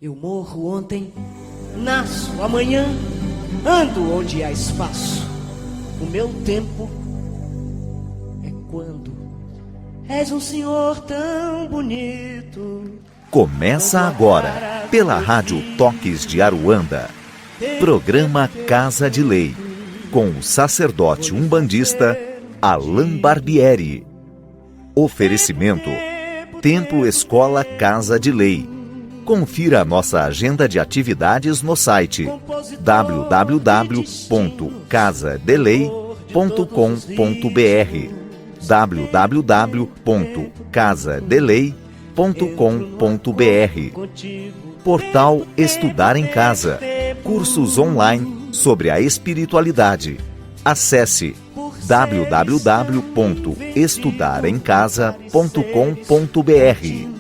Eu morro ontem, nasço amanhã, ando onde há espaço. O meu tempo é quando és um senhor tão bonito. Começa agora, pela Rádio Toques de Aruanda, programa Casa de Lei, com o sacerdote umbandista Alain Barbieri. Oferecimento: Templo Escola Casa de Lei. Confira a nossa agenda de atividades no site www.casadelei.com.br www.casadelei.com.br Portal Estudar em Casa. Cursos online sobre a espiritualidade. Acesse www.estudaremcasa.com.br.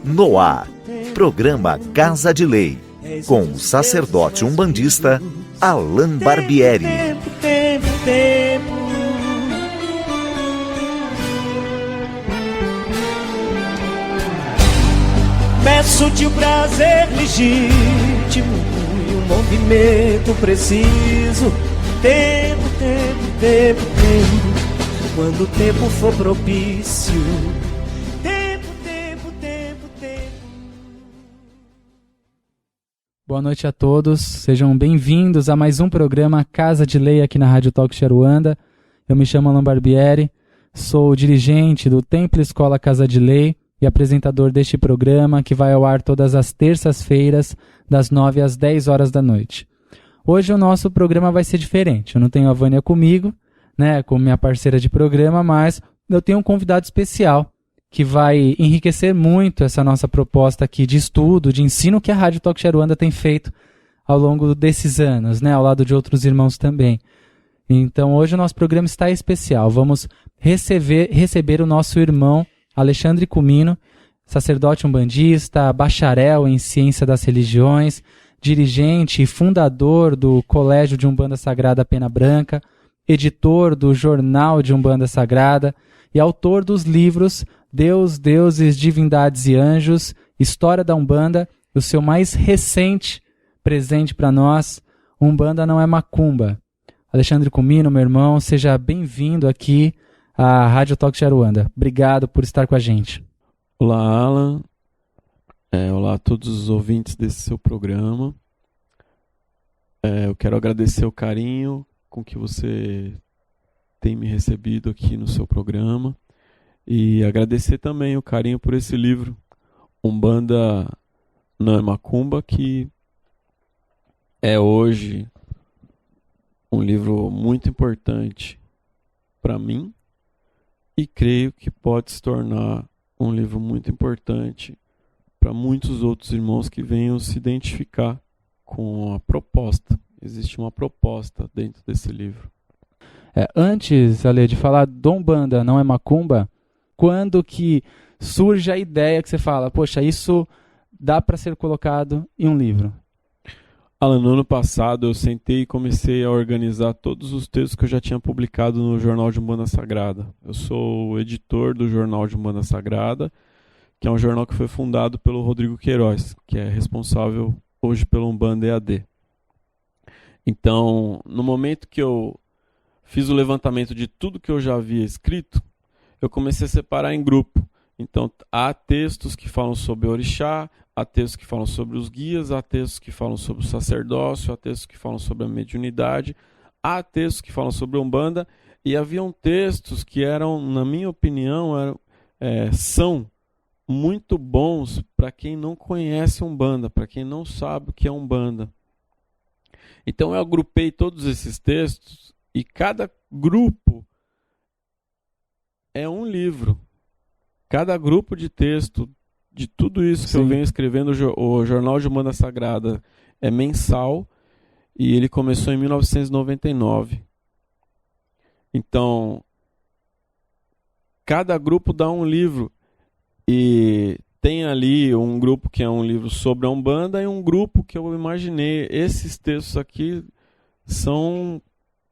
No ar, programa Casa de Lei, com o sacerdote umbandista Alain Barbieri. Tempo. Peço-te o prazer legítimo e um movimento preciso. Tempo. Quando o tempo for propício. Boa noite a todos, sejam bem-vindos a mais um programa Casa de Lei aqui na Rádio Toques de Aruanda. Eu me chamo Alain Barbieri, sou dirigente do Templo Escola Casa de Lei e apresentador deste programa que vai ao ar todas as terças-feiras, das 9 às 10 horas da noite. Hoje o nosso programa vai ser diferente, eu não tenho a Vânia comigo, como minha parceira de programa, mas eu tenho um convidado especial que vai enriquecer muito essa nossa proposta aqui de estudo, de ensino que a Rádio Toques de Aruanda tem feito ao longo desses anos, ao lado de outros irmãos também. Então hoje o nosso programa está especial. Vamos receber o nosso irmão Alexandre Cumino, sacerdote umbandista, bacharel em ciência das religiões, dirigente e fundador do Colégio de Umbanda Sagrada Pena Branca, editor do Jornal de Umbanda Sagrada e autor dos livros Deus, Deuses, Divindades e Anjos, História da Umbanda, e o seu mais recente presente para nós, Umbanda Não é Macumba. Alexandre Cumino, meu irmão, seja bem-vindo aqui à Rádio Toques de Aruanda. Obrigado por estar com a gente. Olá, Alan. Olá a todos os ouvintes desse seu programa. Eu quero agradecer o carinho com que você tem me recebido aqui no seu programa. E agradecer também o carinho por esse livro, Umbanda Não é Macumba, que é hoje um livro muito importante para mim e creio que pode se tornar um livro muito importante para muitos outros irmãos que venham se identificar com a proposta. Existe uma proposta dentro desse livro. Antes, Ale, de falar do Umbanda Não é Macumba, quando que surge a ideia que você fala, poxa, isso dá para ser colocado em um livro? Alan, no ano passado eu sentei e comecei a organizar todos os textos que eu já tinha publicado no Jornal de Umbanda Sagrada. Eu sou o editor do Jornal de Umbanda Sagrada, que é um jornal que foi fundado pelo Rodrigo Queiroz, que é responsável hoje pelo Umbanda EAD. Então, no momento que eu fiz o levantamento de tudo que eu já havia escrito, eu comecei a separar em grupo. Então, há textos que falam sobre orixá, há textos que falam sobre os guias, há textos que falam sobre o sacerdócio, há textos que falam sobre a mediunidade, há textos que falam sobre a Umbanda, e haviam textos que eram, na minha opinião, são muito bons para quem não conhece Umbanda, para quem não sabe o que é Umbanda. Então, eu agrupei todos esses textos, e cada grupo é um livro. Cada grupo de texto, de tudo isso que eu venho escrevendo, o Jornal de Umbanda Sagrada é mensal e ele começou em 1999. Então, cada grupo dá um livro e tem ali um grupo que é um livro sobre a Umbanda e um grupo que eu imaginei. Esses textos aqui são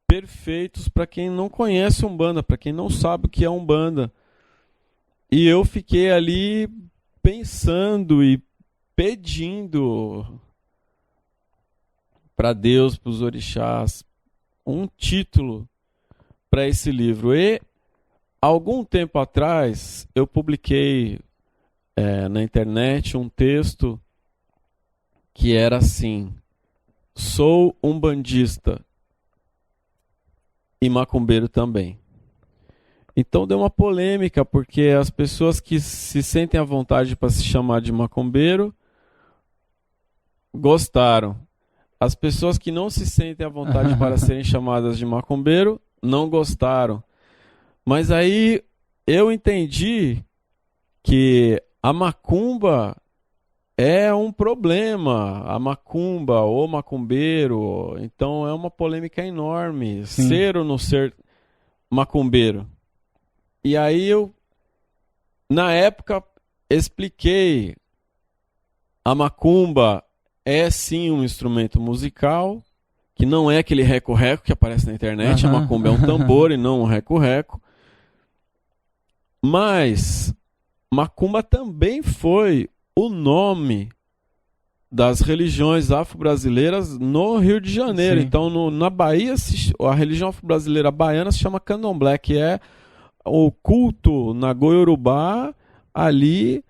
perfeitos para quem não conhece Umbanda, para quem não sabe o que é Umbanda. E eu fiquei ali pensando e pedindo para Deus, para os orixás, um título para esse livro. E algum tempo atrás eu publiquei na internet um texto que era assim: sou umbandista e macumbeiro também. Então deu uma polêmica, porque as pessoas que se sentem à vontade para se chamar de macumbeiro gostaram. As pessoas que não se sentem à vontade para serem chamadas de macumbeiro não gostaram. Mas aí eu entendi que a macumba é um problema. A macumba ou macumbeiro, então é uma polêmica enorme. Sim. Ser ou não ser macumbeiro. E aí eu, na época, expliquei: a macumba é sim um instrumento musical, que não é aquele reco-reco que aparece na internet. A macumba é um tambor e não um reco-reco. Mas macumba também foi o nome das religiões afro-brasileiras no Rio de Janeiro. Sim. Então, na Bahia, a religião afro-brasileira baiana se chama candomblé, que é o culto na Goiorubá ali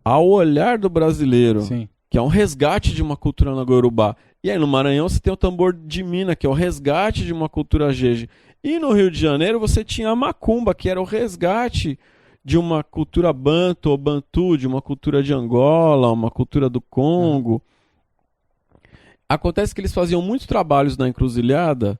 ao olhar do brasileiro. Sim. Que é um resgate de uma cultura na Goiorubá. E aí no Maranhão você tem o tambor de mina, que é o resgate de uma cultura jeje. E no Rio de Janeiro você tinha a macumba, que era o resgate de uma cultura banto ou bantu, de uma cultura de Angola, uma cultura do Congo. Acontece que eles faziam muitos trabalhos na encruzilhada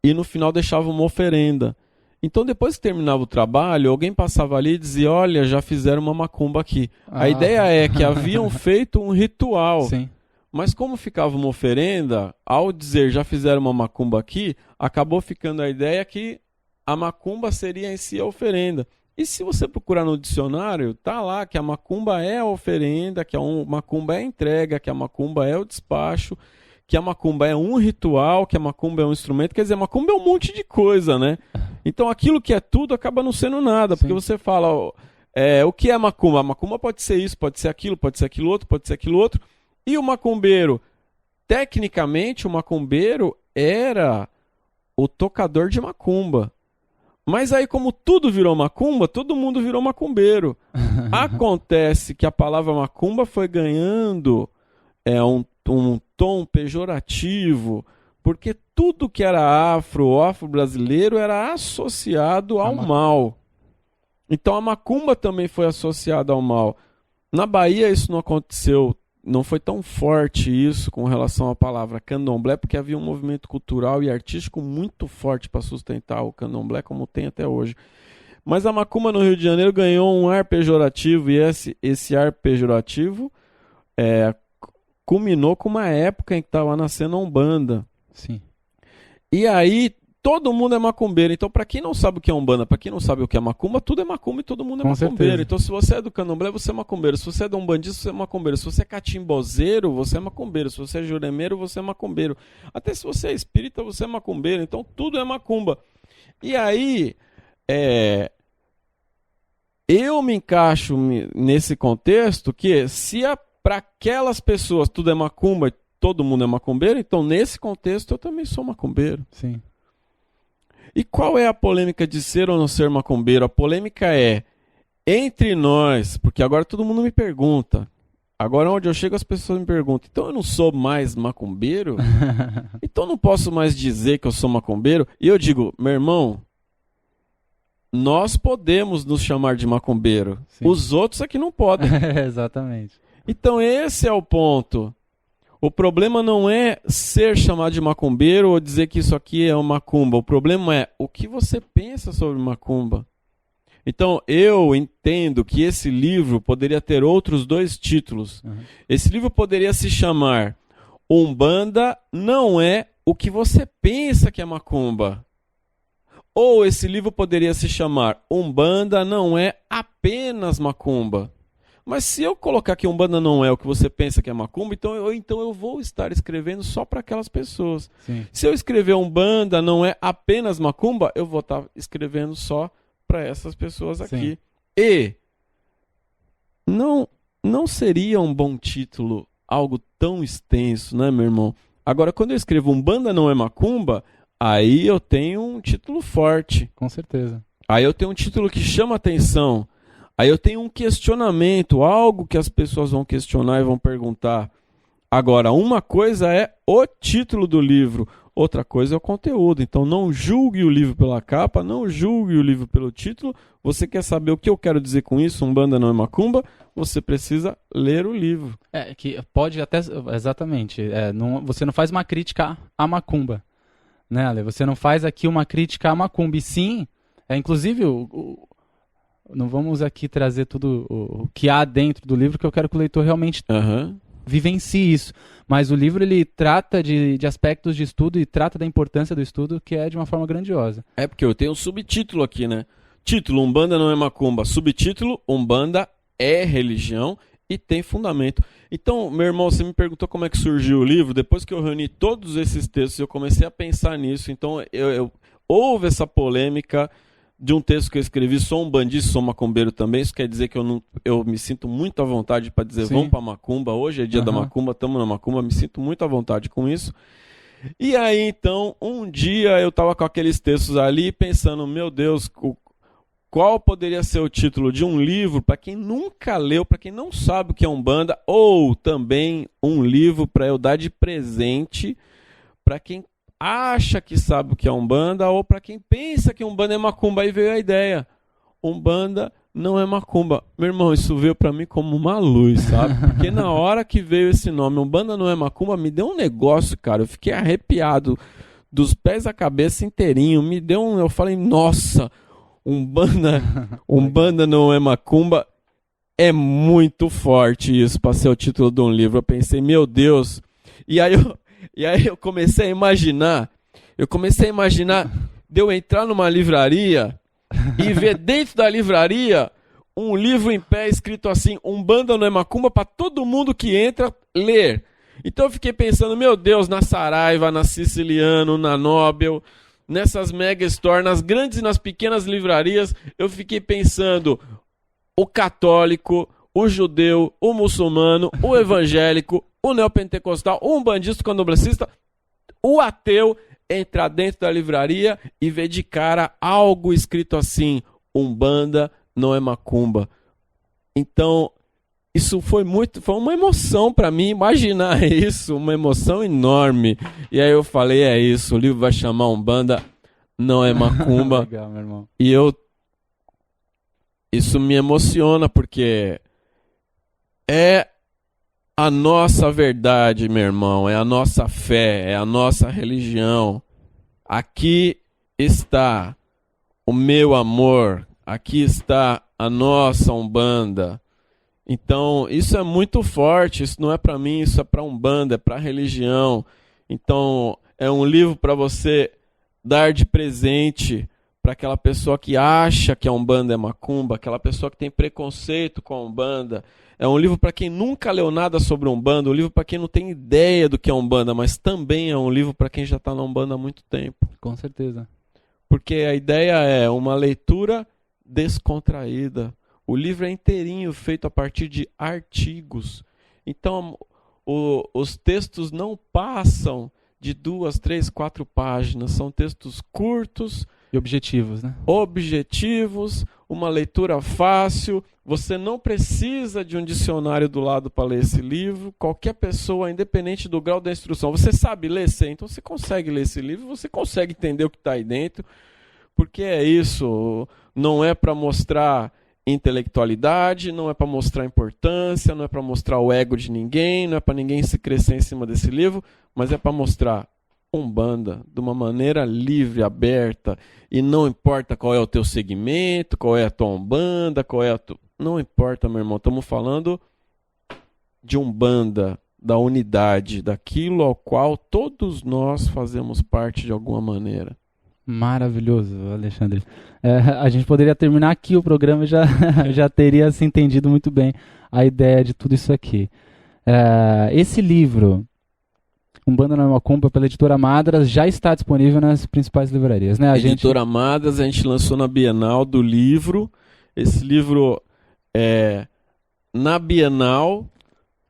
e no final deixavam uma oferenda. Então, depois que terminava o trabalho, alguém passava ali e dizia: olha, já fizeram uma macumba aqui. A ideia é que haviam feito um ritual. Sim. Mas como ficava uma oferenda, ao dizer já fizeram uma macumba aqui, acabou ficando a ideia que a macumba seria em si a oferenda. E se você procurar no dicionário, tá lá que a macumba é a oferenda, que a macumba é a entrega, que a macumba é o despacho, que a macumba é um ritual, que a macumba é um instrumento. Quer dizer, a macumba é um monte de coisa, né? Então aquilo que é tudo acaba não sendo nada, porque você fala, o que é macumba? A macumba pode ser isso, pode ser aquilo outro, pode ser aquilo outro. E o macumbeiro? Tecnicamente, o macumbeiro era o tocador de macumba. Mas aí, como tudo virou macumba, todo mundo virou macumbeiro. Acontece que a palavra macumba foi ganhando um tom pejorativo, porque tudo que era afro-brasileiro era associado ao mal. Então a macumba também foi associada ao mal. Na Bahia isso não aconteceu, não foi tão forte isso com relação à palavra candomblé, porque havia um movimento cultural e artístico muito forte para sustentar o candomblé, como tem até hoje. Mas a macumba no Rio de Janeiro ganhou um ar pejorativo, e esse ar pejorativo culminou com uma época em que estava nascendo a Umbanda. Sim. E aí todo mundo é macumbeiro. Então, para quem não sabe o que é Umbanda, para quem não sabe o que é macumba, tudo é macumba e todo mundo é Com macumbeiro. certeza. Então, se você é do candomblé, você é macumbeiro. Se você é do umbandista, você é macumbeiro. Se você é catimbozeiro, você é macumbeiro. Se você é juremeiro, você é macumbeiro. Até se você é espírita, você é macumbeiro. Então, tudo é macumba. E aí, eu me encaixo nesse contexto que se para aquelas pessoas tudo é macumba, todo mundo é macumbeiro, então nesse contexto eu também sou macumbeiro. Sim. E qual é a polêmica de ser ou não ser macumbeiro? A polêmica é entre nós, porque agora todo mundo me pergunta. Agora onde eu chego as pessoas me perguntam: então eu não sou mais macumbeiro? Então eu não posso mais dizer que eu sou macumbeiro? E eu digo: meu irmão, nós podemos nos chamar de macumbeiro. Sim. Os outros é que não podem. Exatamente. Então esse é o ponto. O problema não é ser chamado de macumbeiro ou dizer que isso aqui é uma macumba. O problema é o que você pensa sobre macumba. Então eu entendo que esse livro poderia ter outros 2 títulos. Uhum. Esse livro poderia se chamar Umbanda não é o que você pensa que é macumba. Ou esse livro poderia se chamar Umbanda não é apenas macumba. Mas se eu colocar que Umbanda não é o que você pensa que é macumba, então eu vou estar escrevendo só para aquelas pessoas. Sim. Se eu escrever Umbanda não é apenas macumba, eu vou estar escrevendo só para essas pessoas aqui. Sim. E não não seria um bom título algo tão extenso, né, meu irmão? Agora, quando eu escrevo Umbanda não é macumba, aí eu tenho um título forte. Com certeza. Aí eu tenho um título que chama atenção. Aí eu tenho um questionamento, algo que as pessoas vão questionar e vão perguntar. Agora, uma coisa é o título do livro, outra coisa é o conteúdo. Então não julgue o livro pela capa, não julgue o livro pelo título. Você quer saber o que eu quero dizer com isso? Umbanda não é macumba? Você precisa ler o livro. Que pode até... Exatamente. Você não faz uma crítica à macumba, né, Ale? Você não faz aqui uma crítica à macumba. E sim, inclusive, não vamos aqui trazer tudo o que há dentro do livro, que eu quero que o leitor realmente vivencie isso. Mas o livro, ele trata de aspectos de estudo e trata da importância do estudo, que é de uma forma grandiosa. Porque eu tenho um subtítulo aqui, né? Título, Umbanda não é macumba. Subtítulo, Umbanda é religião e tem fundamento. Então, meu irmão, você me perguntou como é que surgiu o livro. Depois que eu reuni todos esses textos, eu comecei a pensar nisso. Então, houve essa polêmica de um texto que eu escrevi, sou um bandista, sou macumbeiro também. Isso quer dizer que eu me sinto muito à vontade para dizer, vamos para macumba, hoje é dia da macumba, estamos na macumba, me sinto muito à vontade com isso. E aí, então, um dia eu estava com aqueles textos ali, pensando, meu Deus, qual poderia ser o título de um livro para quem nunca leu, para quem não sabe o que é Umbanda, ou também um livro para eu dar de presente para quem acha que sabe o que é Umbanda, ou para quem pensa que Umbanda é macumba. Aí veio a ideia, Umbanda não é macumba. Meu irmão, isso veio para mim como uma luz, sabe? Porque na hora que veio esse nome, Umbanda não é macumba, me deu um negócio, cara, eu fiquei arrepiado dos pés à cabeça inteirinho, eu falei, nossa, Umbanda não é macumba, é muito forte isso para ser o título de um livro. Eu pensei, meu Deus, e aí eu comecei a imaginar de eu entrar numa livraria e ver dentro da livraria um livro em pé escrito assim, Umbanda não é macumba, para todo mundo que entra ler. Então eu fiquei pensando, meu Deus, na Saraiva, na Siciliano, na Nobel, nessas mega store, nas grandes e nas pequenas livrarias, eu fiquei pensando, o católico, o judeu, o muçulmano, o evangélico, o neopentecostal, o umbandista, o candomblessista, o ateu, entrar dentro da livraria e ver de cara algo escrito assim, Umbanda não é macumba. Então, isso foi uma emoção para mim, imaginar isso, uma emoção enorme. E aí eu falei, é isso, o livro vai chamar Umbanda não é macumba. Legal, meu irmão. E isso me emociona, porque é a nossa verdade, meu irmão, é a nossa fé, é a nossa religião. Aqui está o meu amor, aqui está a nossa Umbanda. Então, isso é muito forte, isso não é para mim, isso é para Umbanda, é para a religião. Então, é um livro para você dar de presente para aquela pessoa que acha que a Umbanda é macumba, aquela pessoa que tem preconceito com a Umbanda. É um livro para quem nunca leu nada sobre Umbanda, um livro para quem não tem ideia do que é Umbanda, mas também é um livro para quem já está na Umbanda há muito tempo. Com certeza. Porque a ideia é uma leitura descontraída. O livro é inteirinho, feito a partir de artigos. Então, os textos não passam de 2, 3, 4 páginas. São textos curtos. E objetivos, né? Objetivos, uma leitura fácil. Você não precisa de um dicionário do lado para ler esse livro. Qualquer pessoa, independente do grau da instrução. Você sabe ler? Então você consegue ler esse livro, você consegue entender o que está aí dentro. Porque é isso, não é para mostrar intelectualidade, não é para mostrar importância, não é para mostrar o ego de ninguém, não é para ninguém se crescer em cima desse livro, mas é para mostrar Umbanda de uma maneira livre, aberta, e não importa qual é o teu segmento, qual é a tua Umbanda, qual é a tua... Não importa, meu irmão, estamos falando de Umbanda, da unidade, daquilo ao qual todos nós fazemos parte de alguma maneira. Maravilhoso, Alexandre. A gente poderia terminar aqui o programa e já teria se entendido muito bem a ideia de tudo isso aqui. Esse livro, Umbanda não é macumba, pela editora Madras, já está disponível nas principais livrarias, né? Editora Madras, a gente lançou na Bienal do livro. Esse livro na Bienal,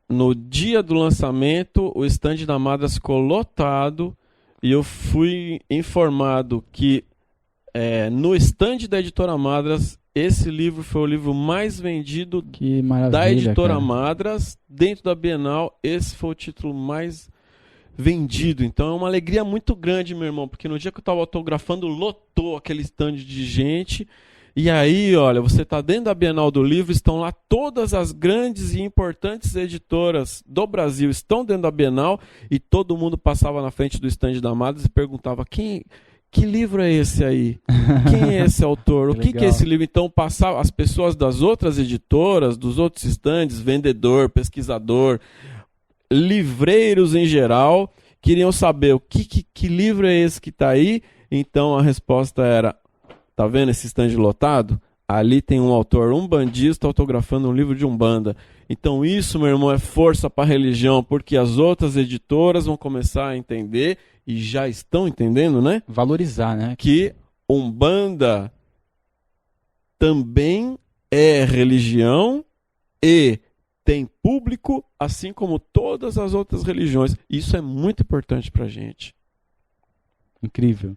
no dia do lançamento, o stand da Madras ficou lotado e eu fui informado que no stand da Editora Madras, esse livro foi o livro mais vendido Que maravilha, da Editora cara. Madras. Dentro da Bienal, esse foi o título mais vendido. Então é uma alegria muito grande, meu irmão, porque no dia que eu estava autografando, lotou aquele stand de gente. E aí, olha, você está dentro da Bienal do Livro, estão lá todas as grandes e importantes editoras do Brasil, estão dentro da Bienal, e todo mundo passava na frente do stand da Madras e perguntava: que livro é esse aí? Quem é esse autor? O que é esse livro? Então, passava as pessoas das outras editoras, dos outros stands, vendedor, pesquisador, livreiros em geral, queriam saber que livro é esse que está aí. Então, a resposta era: tá vendo esse stand lotado? Ali tem um autor umbandista autografando um livro de Umbanda. Então isso, meu irmão, é força para a religião, porque as outras editoras vão começar a entender, e já estão entendendo, né? Valorizar, né? Que Umbanda também é religião e tem público, assim como todas as outras religiões. Isso é muito importante para a gente. Incrível.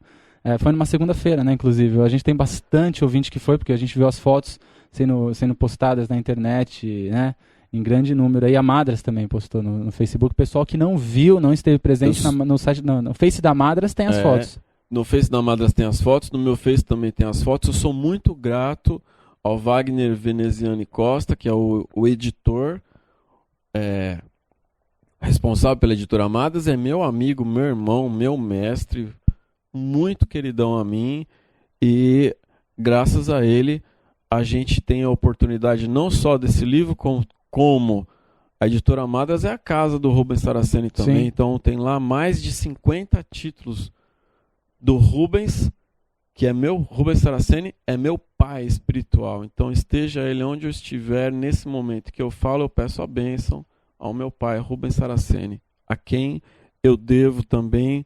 Foi numa segunda-feira, né, inclusive. A gente tem bastante ouvinte que foi, porque a gente viu as fotos sendo postadas na internet, né, em grande número. Aí a Madras também postou no Facebook. O pessoal que não viu, não esteve presente no site, no Face da Madras tem as fotos. No Face da Madras tem as fotos, no meu Face também tem as fotos. Eu sou muito grato ao Wagner Veneziani Costa, que é o editor responsável pela Editora Madras. É meu amigo, meu irmão, meu mestre, muito queridão a mim, e graças a ele a gente tem a oportunidade não só desse livro, como a Editora Madras é a casa do Rubens Saraceni também. Sim. Então tem lá mais de 50 títulos do Rubens, que Rubens Saraceni é meu pai espiritual. Então esteja ele onde eu estiver nesse momento que eu falo, eu peço a bênção ao meu pai, Rubens Saraceni, a quem eu devo também,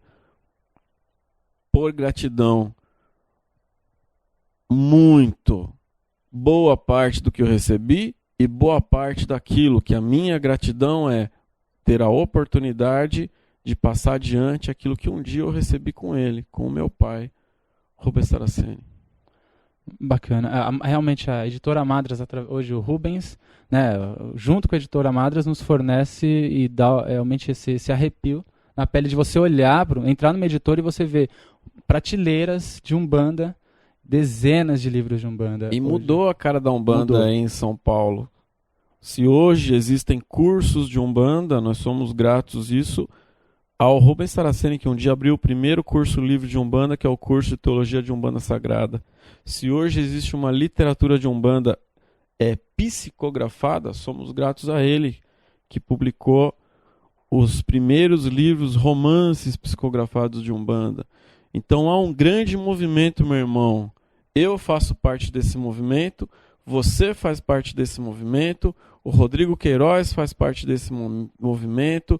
por gratidão, muito boa parte do que eu recebi, e boa parte daquilo que a minha gratidão é ter a oportunidade de passar adiante aquilo que um dia eu recebi com ele, com o meu pai, Rubens Saraceni. Bacana. Realmente a Editora Madras, hoje o Rubens, né, junto com a Editora Madras, nos fornece e dá realmente esse arrepio na pele de você olhar, entrar numa editora e você ver prateleiras de Umbanda, dezenas de livros de Umbanda. E mudou a cara da Umbanda em São Paulo. Se hoje existem cursos de Umbanda, nós somos gratos isso ao Rubens Saraceni, que um dia abriu o primeiro curso livre de Umbanda, que é o curso de Teologia de Umbanda Sagrada. Se hoje existe uma literatura de Umbanda psicografada, somos gratos a ele, que publicou os primeiros livros, romances psicografados de Umbanda. Então há um grande movimento, meu irmão. Eu faço parte desse movimento, você faz parte desse movimento, o Rodrigo Queiroz faz parte desse movimento,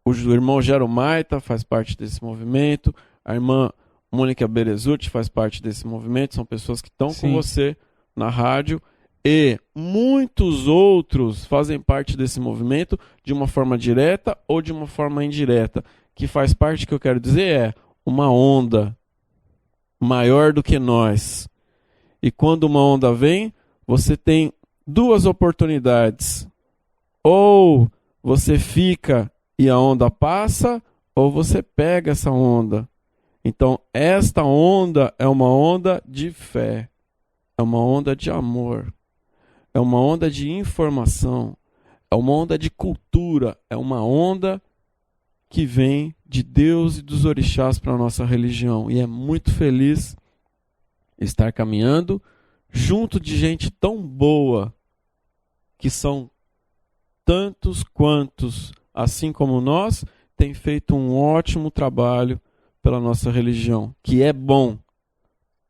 o irmão Gero Maita faz parte desse movimento, a irmã Mônica Berezutti faz parte desse movimento, são pessoas que estão com você na rádio, e muitos outros fazem parte desse movimento de uma forma direta ou de uma forma indireta. Que faz parte, que eu quero dizer, uma onda maior do que nós. E quando uma onda vem, você tem duas oportunidades. Ou você fica e a onda passa, ou você pega essa onda. Então, esta onda é uma onda de fé, é uma onda de amor, é uma onda de informação, é uma onda de cultura, é uma onda que vem de Deus e dos orixás para a nossa religião. E é muito feliz estar caminhando junto de gente tão boa, que são tantos quantos, assim como nós, têm feito um ótimo trabalho pela nossa religião, que é bom.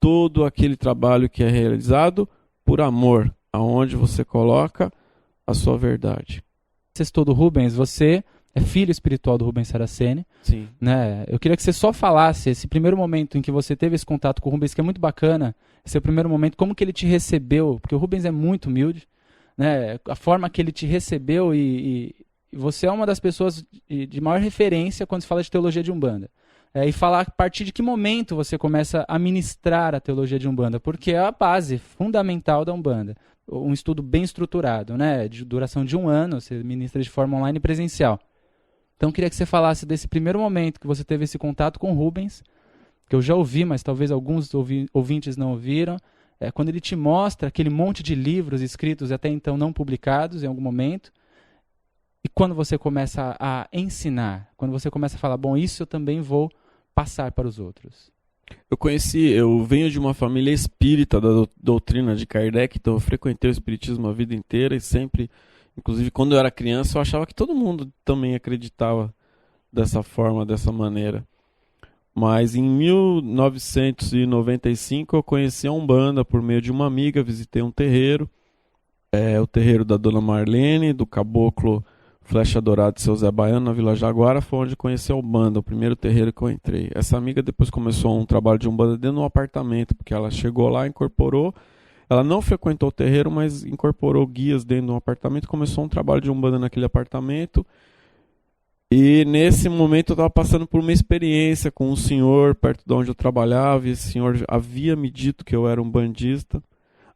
Todo aquele trabalho que é realizado por amor, aonde você coloca a sua verdade. Sextou do Rubens, você é filho espiritual do Rubens Saraceni. Sim. Né? Eu queria que você só falasse esse primeiro momento em que você teve esse contato com o Rubens, que é muito bacana, esse é o primeiro momento, como que ele te recebeu, porque o Rubens é muito humilde, né? A forma que ele te recebeu e você é uma das pessoas de maior referência quando se fala de teologia de Umbanda. E falar a partir de que momento você começa a ministrar a teologia de Umbanda, porque é a base fundamental da Umbanda. Um estudo bem estruturado, né? De duração de 1 ano, você ministra de forma online e presencial. Então, eu queria que você falasse desse primeiro momento que você teve esse contato com o Rubens, que eu já ouvi, mas talvez alguns ouvintes não ouviram, quando ele te mostra aquele monte de livros escritos até então não publicados em algum momento, e quando você começa a ensinar, quando você começa a falar, bom, isso eu também vou passar para os outros. Eu venho de uma família espírita da doutrina de Kardec, então eu frequentei o espiritismo a vida inteira e sempre, inclusive quando eu era criança, eu achava que todo mundo também acreditava dessa forma, dessa maneira. Mas em 1995 eu conheci a Umbanda por meio de uma amiga, visitei um terreiro, o terreiro da Dona Marlene, do caboclo Flecha Dourada de Seu Zé Baiano, na Vila Jaguara, foi onde conheci a Umbanda, o primeiro terreiro que eu entrei. Essa amiga depois começou um trabalho de Umbanda dentro de um apartamento, porque ela chegou lá, incorporou, ela não frequentou o terreiro, mas incorporou guias dentro de um apartamento, começou um trabalho de Umbanda naquele apartamento. E nesse momento eu estava passando por uma experiência com um senhor perto de onde eu trabalhava, e esse senhor havia me dito que eu era umbandista.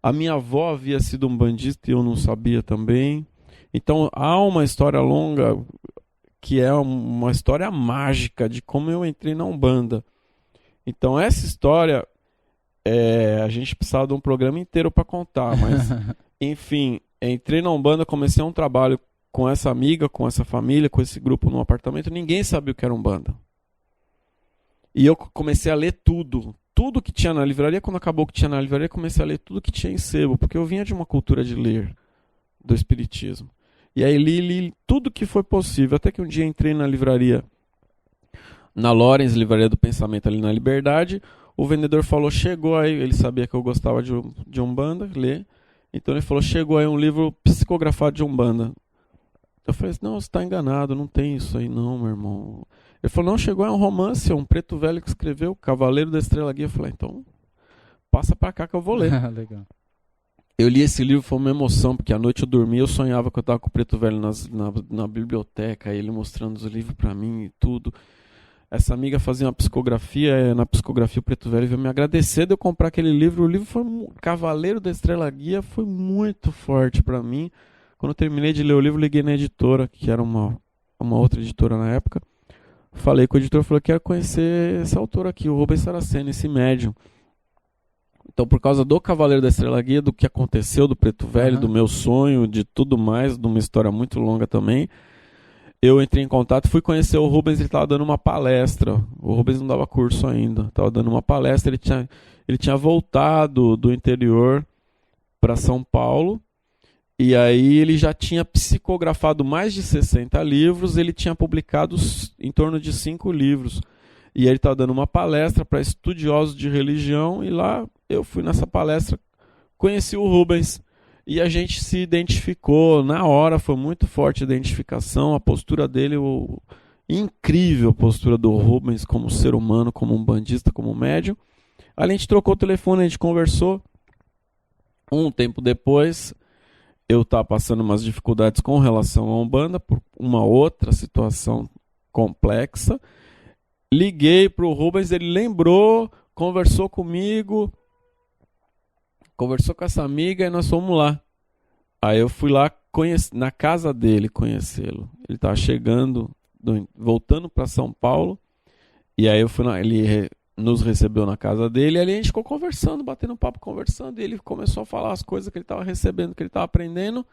A minha avó havia sido umbandista e eu não sabia também. Então há uma história longa que é uma história mágica de como eu entrei na Umbanda. Então essa história, a gente precisava de um programa inteiro para contar, mas enfim, entrei na Umbanda, comecei um trabalho com essa amiga, com essa família, com esse grupo no apartamento, ninguém sabia o que era Umbanda. E eu comecei a ler tudo que tinha na livraria. Quando acabou o que tinha na livraria, comecei a ler tudo que tinha em sebo, porque eu vinha de uma cultura de ler do espiritismo. E aí li tudo que foi possível, até que um dia entrei na livraria, na Lorenz, Livraria do Pensamento, ali na Liberdade. O vendedor falou, chegou aí, ele sabia que eu gostava de Umbanda, ler. Então ele falou, chegou aí um livro psicografado de Umbanda. Eu falei, não, você está enganado, não tem isso aí não, meu irmão. Ele falou, não, chegou, é um romance, é um preto velho que escreveu, Cavaleiro da Estrela Guia. Eu falei, então, passa pra cá que eu vou ler. Legal. Eu li esse livro, foi uma emoção, porque à noite eu dormia, eu sonhava que eu estava com o preto velho na biblioteca, ele mostrando os livros para mim e tudo. Essa amiga fazia uma psicografia, na psicografia o preto velho veio me agradecer de eu comprar aquele livro. O livro foi Cavaleiro da Estrela Guia, foi muito forte para mim. Quando eu terminei de ler o livro, liguei na editora, que era uma outra editora na época. Falei com o editor, falei, quero conhecer esse autor aqui, o Rubens Saraceno, esse médium. Então, por causa do Cavaleiro da Estrela Guia, do que aconteceu, do Preto Velho, do meu sonho, de tudo mais, de uma história muito longa também, eu entrei em contato, fui conhecer o Rubens, ele estava dando uma palestra. O Rubens não dava curso ainda, estava dando uma palestra, ele tinha voltado do interior para São Paulo, e aí ele já tinha psicografado mais de 60 livros, ele tinha publicado em torno de 5 livros. E ele estava dando uma palestra para estudiosos de religião, e lá eu fui nessa palestra, conheci o Rubens, e a gente se identificou na hora, foi muito forte a identificação, a postura dele, incrível a postura do Rubens como ser humano, como umbandista, como médium. A gente trocou o telefone, a gente conversou. Um tempo depois, eu estava passando umas dificuldades com relação à Umbanda, por uma outra situação complexa. Liguei para o Rubens, ele lembrou, conversou comigo, conversou com essa amiga e nós fomos lá. Aí eu fui lá na casa dele conhecê-lo. Ele estava chegando, voltando para São Paulo, e aí eu fui ele nos recebeu na casa dele, e ali a gente ficou conversando, batendo um papo, conversando, e ele começou a falar as coisas que ele estava recebendo, que ele estava aprendendo.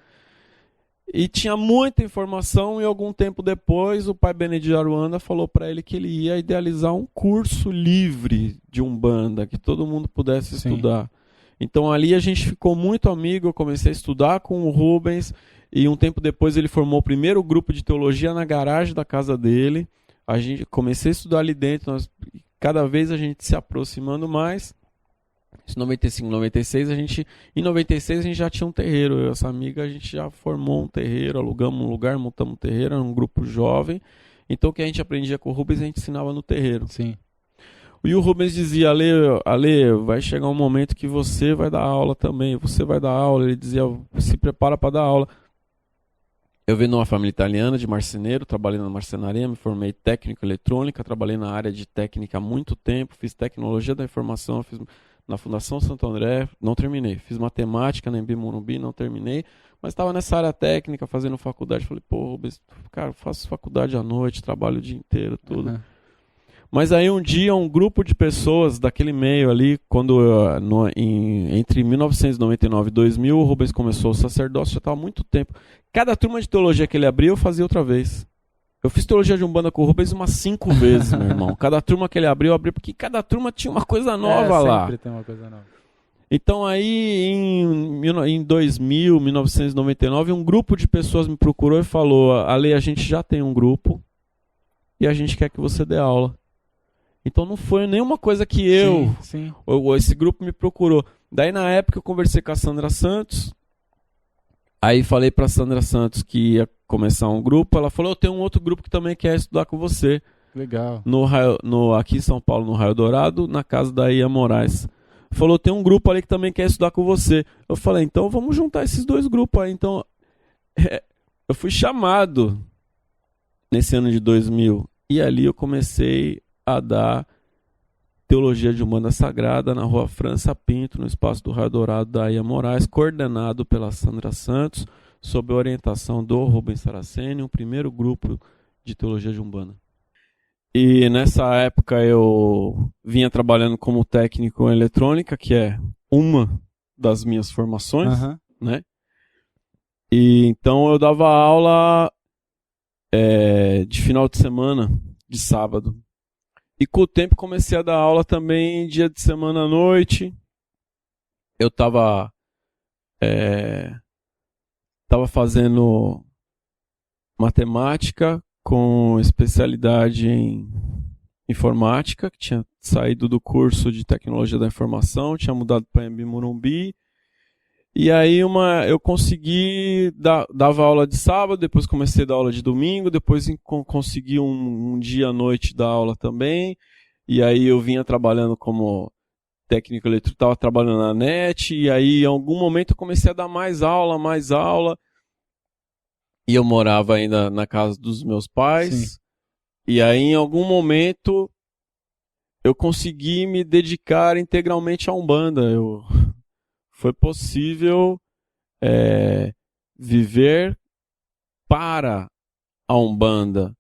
E tinha muita informação, e algum tempo depois o pai Benedito de Aruanda falou para ele que ele ia idealizar um curso livre de Umbanda, que todo mundo pudesse estudar. Então ali a gente ficou muito amigo, eu comecei a estudar com o Rubens, e um tempo depois ele formou o primeiro grupo de teologia na garagem da casa dele. Comecei a estudar ali dentro, cada vez a gente se aproximando mais. Em 95, 96, em 96 a gente já tinha um terreiro. Eu e essa amiga, a gente já formou um terreiro, alugamos um lugar, montamos um terreiro, era um grupo jovem. Então o que a gente aprendia com o Rubens, a gente ensinava no terreiro. Sim. E o Rubens dizia, Ale, vai chegar um momento que você vai dar aula também, você vai dar aula. Ele dizia, se prepara para dar aula. Eu venho de uma família italiana, de marceneiro, trabalhei na marcenaria, me formei técnico em eletrônica, trabalhei na área de técnica há muito tempo, fiz tecnologia da informação, fiz na Fundação Santo André, não terminei. Fiz matemática na Embi Morumbi, não terminei, mas estava nessa área técnica, fazendo faculdade. Falei, pô, Rubens, cara, eu faço faculdade à noite, trabalho o dia inteiro, tudo. Uhum. Mas aí um dia um grupo de pessoas daquele meio ali, entre 1999 e 2000, o Rubens começou o sacerdócio, já estava há muito tempo. Cada turma de teologia que ele abria, eu fazia outra vez. Eu fiz teologia de Umbanda com o Rubens umas 5 vezes, meu irmão. Cada turma que ele abriu, eu abri, porque cada turma tinha uma coisa nova lá. Sempre tem uma coisa nova. Então aí, em 2000, 1999, um grupo de pessoas me procurou e falou, Ale, a gente já tem um grupo e a gente quer que você dê aula. Então não foi nenhuma coisa que esse grupo me procurou. Daí na época eu conversei com a Sandra Santos, aí falei para a Sandra Santos que ia começar um grupo, ela falou, eu tenho um outro grupo que também quer estudar com você. Legal. Aqui em São Paulo, no Raio Dourado, na casa da Ia Moraes. Falou, tem um grupo ali que também quer estudar com você. Eu falei, então vamos juntar esses 2 grupos aí. Então, eu fui chamado nesse ano de 2000 e ali eu comecei a dar Teologia de Umbanda Sagrada na Rua França Pinto, no espaço do Raio Dourado da Ia Moraes, coordenado pela Sandra Santos, sob a orientação do Rubens Saraceni, o primeiro grupo de Teologia de Umbanda. E nessa época eu vinha trabalhando como técnico em eletrônica, que é uma das minhas formações, né? E então eu dava aula de final de semana, de sábado. E com o tempo comecei a dar aula também dia de semana à noite. Eu estava fazendo matemática com especialidade em informática, que tinha saído do curso de tecnologia da informação, tinha mudado para Embi Morumbi. E aí eu consegui, dava aula de sábado, depois comecei a dar aula de domingo, depois consegui um dia à noite dar aula também. E aí eu vinha trabalhando como técnico eletrônico, estava trabalhando na NET, e aí em algum momento eu comecei a dar mais aula. E eu morava ainda na casa dos meus pais. Sim. E aí em algum momento eu consegui me dedicar integralmente à Umbanda. Foi possível viver para a Umbanda.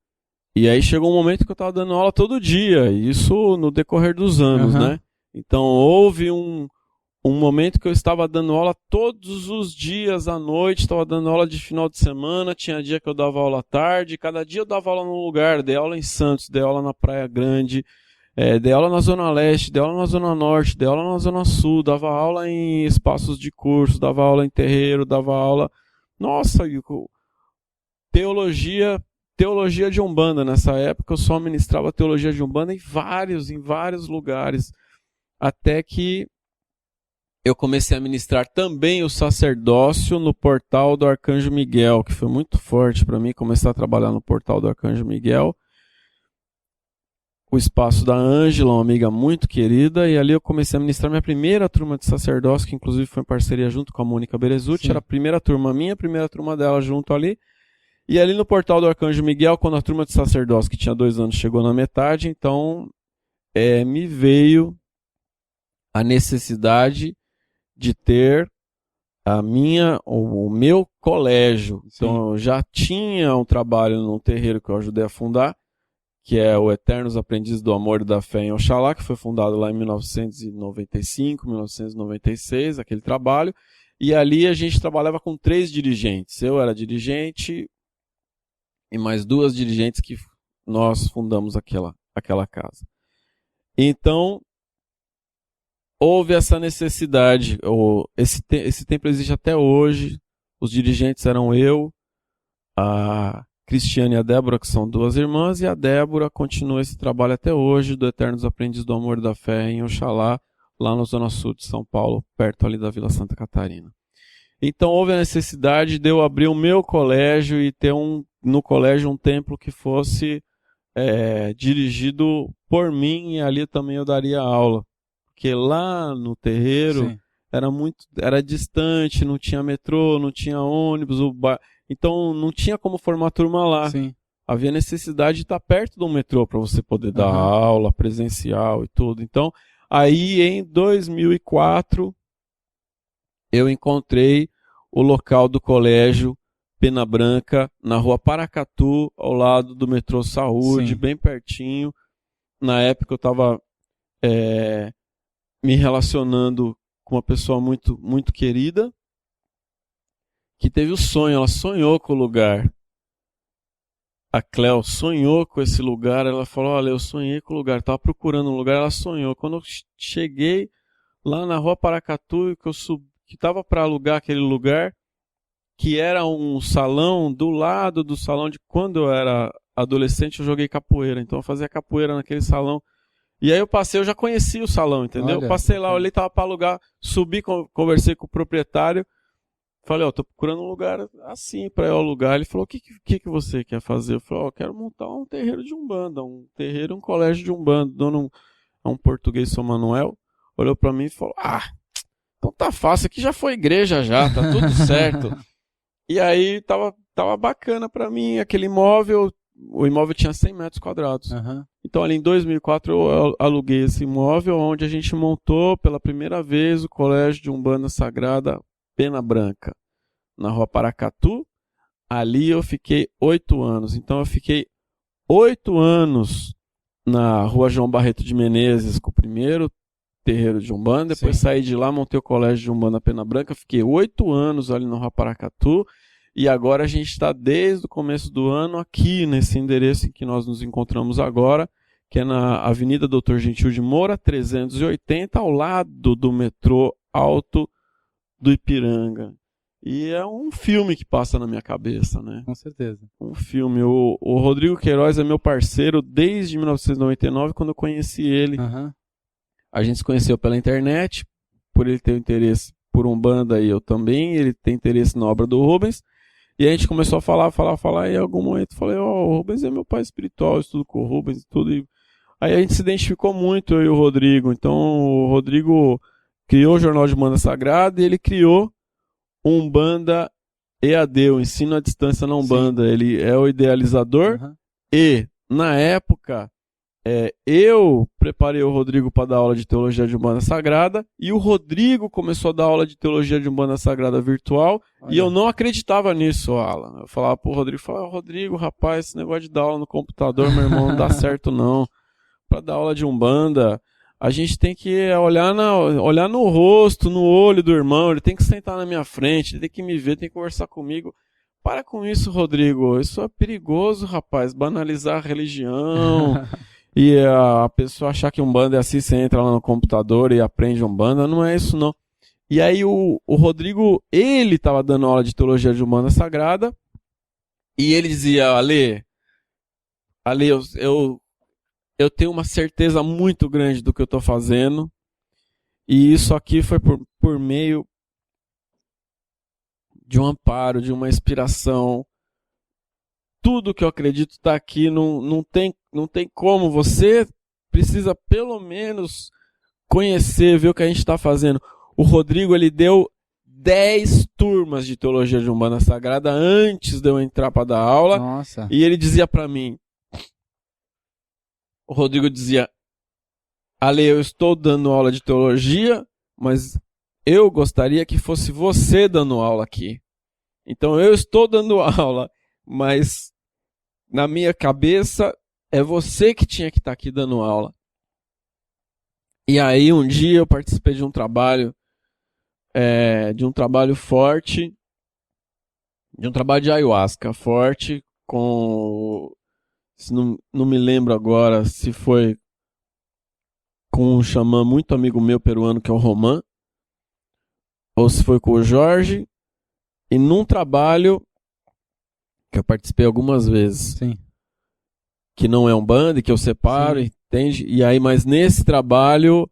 E aí chegou um momento que eu estava dando aula todo dia, isso no decorrer dos anos, né? Então houve um momento que eu estava dando aula todos os dias à noite, estava dando aula de final de semana, tinha dia que eu dava aula à tarde, cada dia eu dava aula num lugar, dei aula em Santos, dei aula na Praia Grande, dei aula na Zona Leste, dei aula na Zona Norte, dei aula na Zona Sul, dava aula em espaços de curso, dava aula em terreiro, dava aula... Nossa, teologia de Umbanda. Nessa época eu só ministrava teologia de Umbanda em vários lugares. Até que eu comecei a ministrar também o sacerdócio no portal do Arcanjo Miguel, que foi muito forte para mim começar a trabalhar no portal do Arcanjo Miguel. O espaço da Ângela, uma amiga muito querida, e ali eu comecei a ministrar minha primeira turma de sacerdócio, que inclusive foi em parceria junto com a Mônica Berezutti. Sim. Era a primeira turma minha, a primeira turma dela junto ali. E ali no portal do Arcanjo Miguel, quando a turma de sacerdócio, que tinha 2 anos, chegou na metade, então me veio a necessidade de ter o meu colégio. Sim. Então eu já tinha um trabalho num terreiro que eu ajudei a fundar, que é o Eternos Aprendizes do Amor e da Fé em Oxalá, que foi fundado lá em 1995, 1996, aquele trabalho. E ali a gente trabalhava com 3 dirigentes. Eu era dirigente e mais 2 dirigentes que nós fundamos aquela casa. Então, houve essa necessidade. Esse templo existe até hoje. Os dirigentes eram eu, a Cristiane e a Débora, que são 2 irmãs, e a Débora continua esse trabalho até hoje, do Eternos Aprendizes do Amor e da Fé em Oxalá, lá na Zona Sul de São Paulo, perto ali da Vila Santa Catarina. Então houve a necessidade de eu abrir o meu colégio e ter no colégio um templo que fosse dirigido por mim, ali também eu daria aula. Porque lá no terreiro Sim. era distante, não tinha metrô, não tinha ônibus, então não tinha como formar turma lá. Sim. Havia necessidade de estar perto do metrô para você poder dar aula presencial e tudo. Então, aí em 2004, eu encontrei o local do colégio Pena Branca, na rua Paracatu, ao lado do metrô Saúde, Sim. bem pertinho. Na época eu estava me relacionando com uma pessoa muito, muito querida, que teve o sonho, ela sonhou com o lugar. A Cleo sonhou com esse lugar, ela falou, olha, eu sonhei com o lugar, estava procurando um lugar, ela sonhou. Quando eu cheguei lá na rua Paracatu, que estava para alugar aquele lugar, que era um salão, do lado do salão de quando eu era adolescente, eu joguei capoeira. Então eu fazia capoeira naquele salão. E aí eu já conhecia o salão, entendeu? Olha, eu passei lá, olhei, tava para alugar, subi, conversei com o proprietário, falei, tô procurando um lugar assim para eu alugar. Ele falou, o que você quer fazer? Eu falei, eu quero montar um terreiro de Umbanda, um colégio de Umbanda. Dono é um português, São Manuel, olhou para mim e falou, então tá fácil, aqui já foi igreja já, tá tudo certo. E aí tava bacana para mim aquele imóvel, o imóvel tinha 100 metros quadrados. Então ali em 2004 eu aluguei esse imóvel, onde a gente montou pela primeira vez o colégio de Umbanda Sagrada Pena Branca, na rua Paracatu. Ali eu fiquei 8 anos. Então eu fiquei 8 anos na rua João Barreto de Menezes, com o primeiro terreiro de Umbanda. Depois saí de lá, montei o colégio de Umbanda Pena Branca. Fiquei 8 anos ali na rua Paracatu. E agora a gente está desde o começo do ano aqui nesse endereço em que nós nos encontramos agora, que é na Avenida Doutor Gentil de Moura, 380, ao lado do metrô Alto do Ipiranga. E é um filme que passa na minha cabeça, né? Com certeza. Um filme. O Rodrigo Queiroz é meu parceiro desde 1999, quando eu conheci ele. A gente se conheceu pela internet, por ele ter interesse por Umbanda e eu também. Ele tem interesse na obra do Rubens. E a gente começou a falar, e em algum momento eu falei, o Rubens é meu pai espiritual, eu estudo com o Rubens e tudo. E aí a gente se identificou muito, eu e o Rodrigo. Então o Rodrigo criou o Jornal de Umbanda Sagrada e ele criou o Umbanda EAD, o Ensino à Distância na Umbanda. Sim. Ele é o idealizador e, na época, eu preparei o Rodrigo para dar aula de Teologia de Umbanda Sagrada e o Rodrigo começou a dar aula de Teologia de Umbanda Sagrada virtual. Olha. E eu não acreditava nisso, Alan. Eu falava pro Rodrigo, Rodrigo, rapaz, esse negócio de dar aula no computador, meu irmão, não dá certo não. Para dar aula de Umbanda, a gente tem que olhar no rosto, no olho do irmão, ele tem que sentar na minha frente, ele tem que me ver, tem que conversar comigo. Para com isso, Rodrigo, isso é perigoso, rapaz, banalizar a religião. E a pessoa achar que Umbanda é assim, você entra lá no computador e aprende Umbanda, não é isso não. E aí o Rodrigo, ele estava dando aula de Teologia de Umbanda Sagrada, e ele dizia, Ale, eu tenho uma certeza muito grande do que eu estou fazendo, e isso aqui foi por meio de um amparo, de uma inspiração. Tudo que eu acredito está aqui, não tem como. Você precisa pelo menos conhecer, ver o que a gente está fazendo. O Rodrigo, ele deu 10 turmas de Teologia de Umbanda Sagrada antes de eu entrar para dar aula. Nossa. E ele dizia para mim, o Rodrigo dizia, Ale, eu estou dando aula de teologia, mas eu gostaria que fosse você dando aula aqui. Então eu estou dando aula, mas na minha cabeça é você que tinha que estar aqui dando aula. E aí um dia eu participei de um trabalho forte, de um trabalho de ayahuasca forte, não me lembro agora se foi com um xamã muito amigo meu peruano, que é o Román, ou se foi com o Jorge, e num trabalho que eu participei algumas vezes. Sim. Que não é Umbanda, que eu separo, entende? E aí, mas nesse trabalho,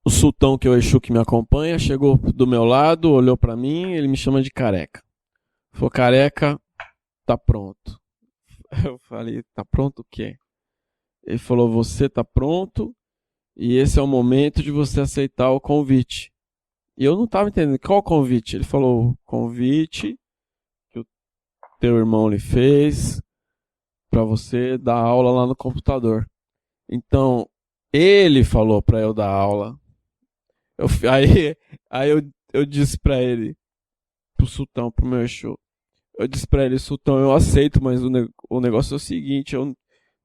o sultão, que é o Exu que me acompanha, chegou do meu lado, olhou pra mim, ele me chama de careca. Falou, careca, tá pronto. Eu falei, tá pronto o quê? Ele falou, você está pronto e esse é o momento de você aceitar o convite. E eu não estava entendendo qual convite. Ele falou, convite que o teu irmão lhe fez para você dar aula lá no computador. Então, ele falou para eu dar aula. Aí eu disse para ele, pro Sultão, pro meu Exu, eu disse para ele, Sultão, eu aceito, mas o negócio é o seguinte, eu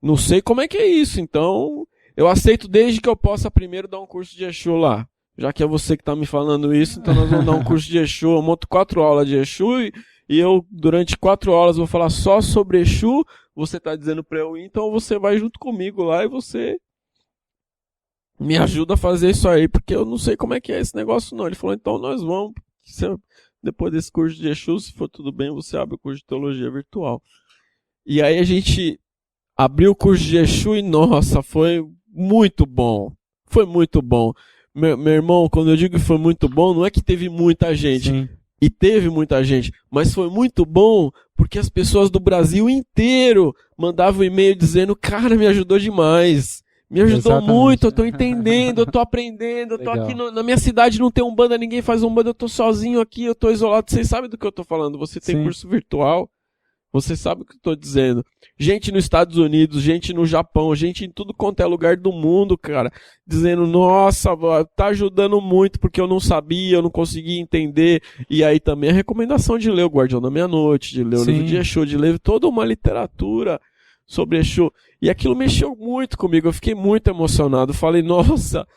não sei como é que é isso, então eu aceito desde que eu possa primeiro dar um curso de Exu lá. Já que é você que tá me falando isso, então nós vamos dar um curso de Exu, eu monto 4 aulas de Exu e eu, durante 4 aulas, vou falar só sobre Exu, você tá dizendo pra eu ir, então você vai junto comigo lá e você me ajuda a fazer isso aí, porque eu não sei como é que é esse negócio não. Ele falou, então nós vamos, depois desse curso de Exu, se for tudo bem, você abre o curso de Teologia Virtual. E aí a gente abriu o curso de Exu e, nossa, foi muito bom. Foi muito bom. Meu irmão, quando eu digo que foi muito bom, não é que teve muita gente. Sim. E teve muita gente, mas foi muito bom porque as pessoas do Brasil inteiro mandavam e-mail dizendo, cara, me ajudou demais. Me ajudou Exatamente. muito, eu tô entendendo, eu tô aprendendo, eu tô Legal. aqui na minha cidade, não tem Umbanda, ninguém faz Umbanda, eu tô sozinho aqui, eu tô isolado. Vocês sabem do que eu tô falando, você tem Sim. curso virtual, você sabe o que eu tô dizendo. Gente nos Estados Unidos, gente no Japão, gente em tudo quanto é lugar do mundo, cara, dizendo, nossa, tá ajudando muito porque eu não sabia, eu não conseguia entender. E aí também a recomendação de ler o Guardião da Meia-Noite, de ler o Sim. livro de Exu, de ler toda uma literatura sobre Exu. E aquilo mexeu muito comigo, eu fiquei muito emocionado. Falei, nossa,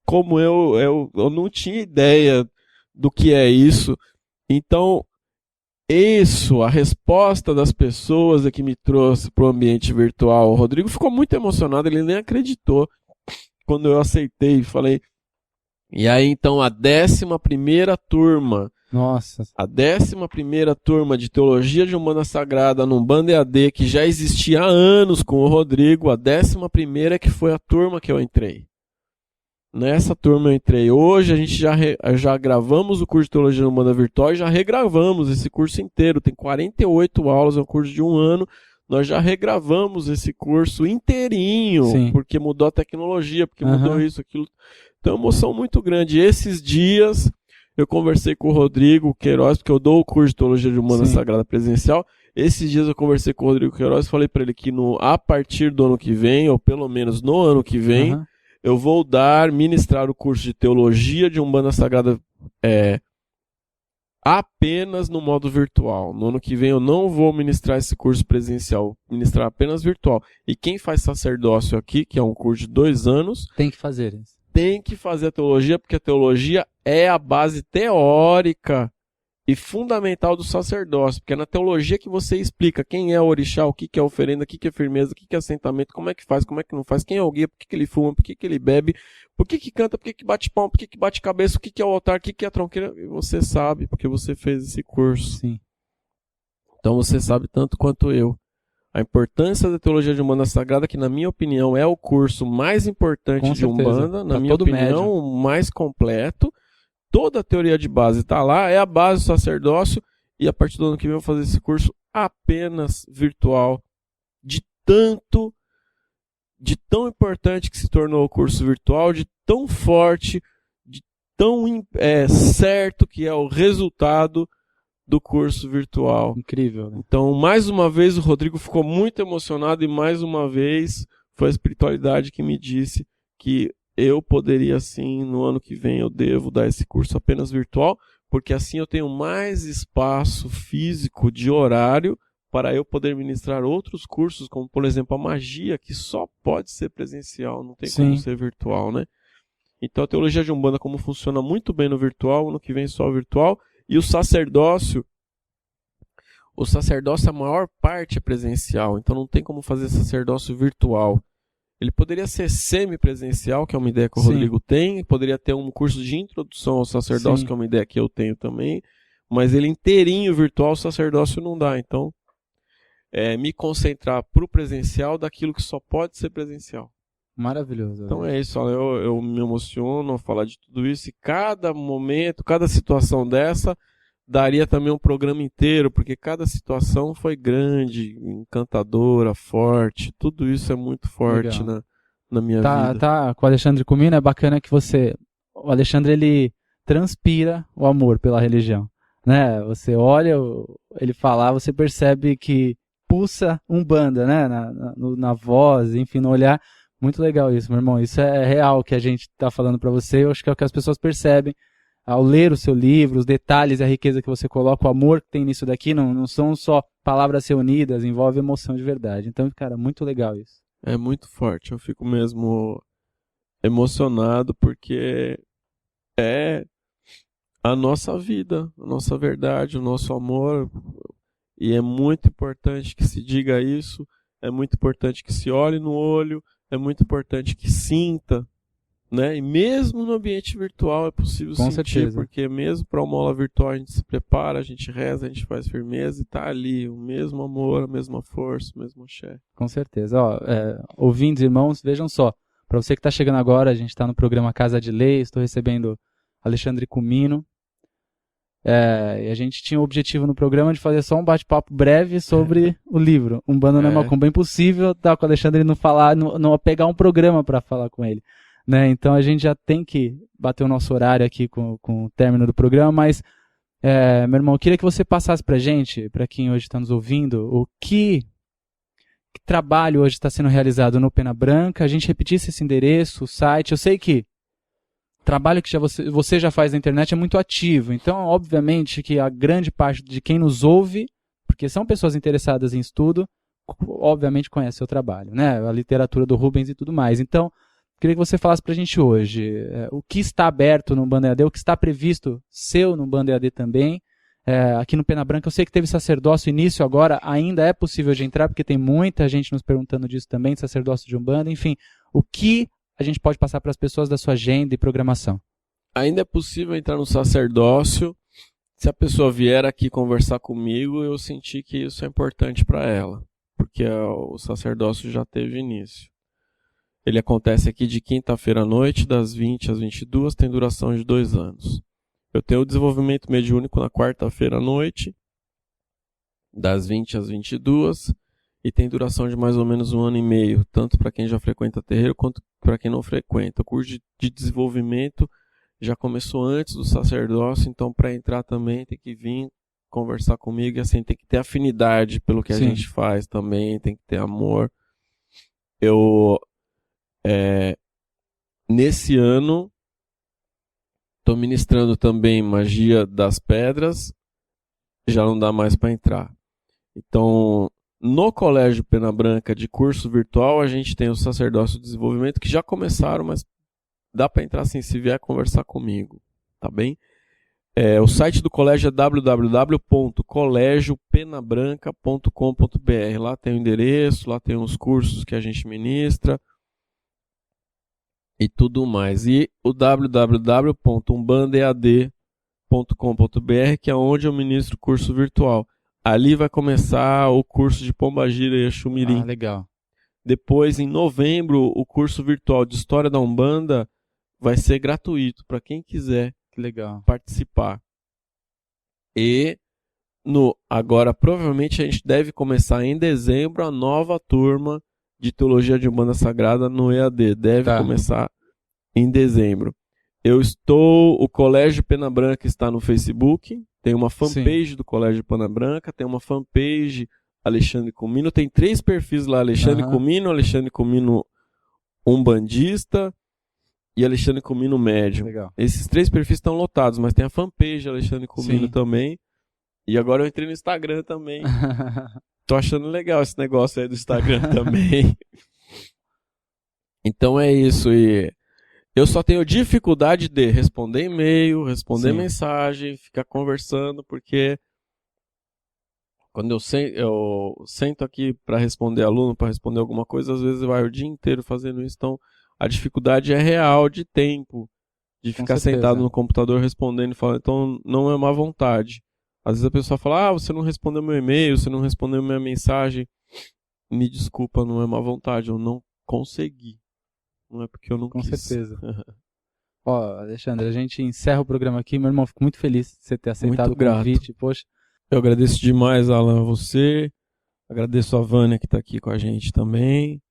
como eu não tinha ideia do que é isso. Então, isso, a resposta das pessoas é que me trouxe para o ambiente virtual. O Rodrigo ficou muito emocionado, ele nem acreditou quando eu aceitei. Falei, e aí então a 11ª turma, Nossa. a 11ª turma de Teologia de Umbanda Sagrada no Umbanda EAD, que já existia há anos com o Rodrigo, a 11ª que foi a turma que eu entrei. Nessa turma eu entrei. Hoje a gente já gravamos o curso de Teologia de Umbanda Virtual e já regravamos esse curso inteiro. Tem 48 aulas, é um curso de 1 ano. Nós já regravamos esse curso inteirinho, Sim. porque mudou a tecnologia, porque Aham. mudou isso, aquilo. Então é uma emoção muito grande. Esses dias eu conversei com o Rodrigo Queiroz, porque eu dou o curso de Teologia de Umbanda Sim. Sagrada presencial. Esses dias eu conversei com o Rodrigo Queiroz e falei para ele que a partir do ano que vem, ou pelo menos no ano que vem, Aham. eu vou ministrar o curso de Teologia de Umbanda Sagrada apenas no modo virtual. No ano que vem eu não vou ministrar esse curso presencial, vou ministrar apenas virtual. E quem faz sacerdócio aqui, que é um curso de 2 anos, Tem que fazer isso. tem que fazer a teologia, porque a teologia é a base teórica e fundamental do sacerdócio, porque é na teologia que você explica quem é o orixá, o que é oferenda, o que é firmeza, o que é assentamento, como é que faz, como é que não faz, quem é o guia, por que ele fuma, por que ele bebe, por que canta, por que bate palma, por que bate cabeça, o que é o altar, o que é a tronqueira, e você sabe, porque você fez esse curso. Sim. Então você sabe tanto quanto eu. A importância da Teologia de Umbanda Sagrada, que na minha opinião é o curso mais importante Com de certeza. Umbanda, na Pra minha todo opinião, médium. o mais completo. Toda a teoria de base está lá, é a base do sacerdócio, e a partir do ano que vem eu vou fazer esse curso apenas virtual, de tão importante que se tornou o curso virtual, de tão forte, de tão certo que é o resultado do curso virtual. Incrível, né? Então, mais uma vez, o Rodrigo ficou muito emocionado e mais uma vez foi a espiritualidade que me disse que eu poderia sim, no ano que vem eu devo dar esse curso apenas virtual, porque assim eu tenho mais espaço físico de horário para eu poder ministrar outros cursos, como por exemplo a magia, que só pode ser presencial, não tem como Sim. ser virtual, né? Então a Teologia de Umbanda, como funciona muito bem no virtual, ano que vem só virtual, e o sacerdócio, a maior parte é presencial, então não tem como fazer sacerdócio virtual. Ele poderia ser semi-presencial, que é uma ideia que o Sim. Rodrigo tem, poderia ter um curso de introdução ao sacerdócio, Sim. que é uma ideia que eu tenho também, mas ele inteirinho virtual, o sacerdócio não dá, então me concentrar para o presencial daquilo que só pode ser presencial. Maravilhoso. Então é isso, olha, eu me emociono ao falar de tudo isso, e cada momento, cada situação dessa daria também um programa inteiro, porque cada situação foi grande, encantadora, forte. Tudo isso é muito forte na minha vida. Tá, com o Alexandre Comino é bacana que o Alexandre, ele transpira o amor pela religião, né? Você olha ele falar, você percebe que pulsa Umbanda, né? Na voz, enfim, no olhar. Muito legal isso, meu irmão. Isso é real que a gente está falando para você. Eu acho que é o que as pessoas percebem ao ler o seu livro, os detalhes, a riqueza que você coloca, o amor que tem nisso daqui, não são só palavras reunidas, envolve emoção de verdade. Então, cara, muito legal isso. É muito forte. Eu fico mesmo emocionado porque é a nossa vida, a nossa verdade, o nosso amor. E é muito importante que se diga isso, é muito importante que se olhe no olho, é muito importante que sinta, né? E mesmo no ambiente virtual é possível Com sentir, certeza. porque mesmo para uma aula virtual a gente se prepara, a gente reza, a gente faz firmeza e tá ali o mesmo amor, a mesma força, o mesmo axé. Com certeza. Ouvintes, irmãos, vejam só. Para você que está chegando agora, a gente está no programa Casa de Lei, estou recebendo Alexandre Comino. E a gente tinha o objetivo no programa de fazer só um bate-papo breve sobre o livro Umbanda Não é Macumba. É impossível estar com o Alexandre e não pegar um programa para falar com ele, né? Então a gente já tem que bater o nosso horário aqui com o término do programa, mas meu irmão, eu queria que você passasse para a gente, para quem hoje está nos ouvindo, o que trabalho hoje está sendo realizado no Pena Branca, a gente repetisse esse endereço, o site. Eu sei que o trabalho que você já faz na internet é muito ativo, então obviamente que a grande parte de quem nos ouve, porque são pessoas interessadas em estudo, obviamente conhece o seu trabalho, né? A literatura do Rubens e tudo mais. Então, queria que você falasse pra gente hoje o que está aberto no Umbanda EAD, o que está previsto seu no Umbanda EAD também. Aqui no Pena Branca, eu sei que teve sacerdócio início agora, ainda é possível de entrar, porque tem muita gente nos perguntando disso também, de sacerdócio de Umbanda, enfim, o que a gente pode passar para as pessoas da sua agenda e programação? Ainda é possível entrar no sacerdócio. Se a pessoa vier aqui conversar comigo, eu senti que isso é importante para ela, porque o sacerdócio já teve início. Ele acontece aqui de quinta-feira à noite, das 20 às 22, tem duração de 2 anos. Eu tenho o desenvolvimento mediúnico na quarta-feira à noite, das 20 às 22, e tem duração de mais ou menos 1 ano e meio, tanto para quem já frequenta terreiro quanto para quem não frequenta. O curso de desenvolvimento já começou antes do sacerdócio, então para entrar também tem que vir conversar comigo e assim, tem que ter afinidade pelo que a gente faz também, tem que ter amor. Nesse ano, estou ministrando também Magia das Pedras, já não dá mais para entrar. Então, no Colégio Pena Branca de curso virtual, a gente tem o sacerdócio de desenvolvimento, que já começaram, mas dá para entrar assim, se vier conversar comigo, tá bem? O site do colégio é www.colégiopenabranca.com.br. Lá tem o endereço, lá tem os cursos que a gente ministra e tudo mais. E o www.umbandead.com.br, que é onde eu ministro o curso virtual. Ali vai começar o curso de Pombagira e Exumirim. Legal. Depois, em novembro, o curso virtual de História da Umbanda vai ser gratuito para quem quiser participar. E agora, provavelmente, a gente deve começar em dezembro a nova turma de Teologia de Umbanda Sagrada no EAD. Deve começar em dezembro. O Colégio Pena Branca está no Facebook. Tem uma fanpage do Colégio Pena Branca, tem uma fanpage Alexandre Comino, tem 3 perfis lá, Alexandre Comino Umbandista e Alexandre Comino Médium. Legal. Esses 3 perfis estão lotados, mas tem a fanpage Alexandre Comino também. E agora eu entrei no Instagram também. Tô achando legal esse negócio aí do Instagram também. Então é isso. E eu só tenho dificuldade de responder e-mail, responder mensagem, ficar conversando, porque quando eu sento aqui para responder aluno, para responder alguma coisa, às vezes vai o dia inteiro fazendo isso. Então, a dificuldade é real de tempo, de ficar sentado no computador respondendo e falando. Então, não é má vontade. Às vezes a pessoa fala, você não respondeu meu e-mail, você não respondeu minha mensagem. Me desculpa, não é má vontade, eu não consegui. Não é porque eu não quis. Com certeza. Ó, Alexandre, a gente encerra o programa aqui. Meu irmão, fico muito feliz de você ter aceitado Muito o convite. Poxa, Eu agradeço demais, Alan, a você. Agradeço a Vânia que está aqui com a gente também,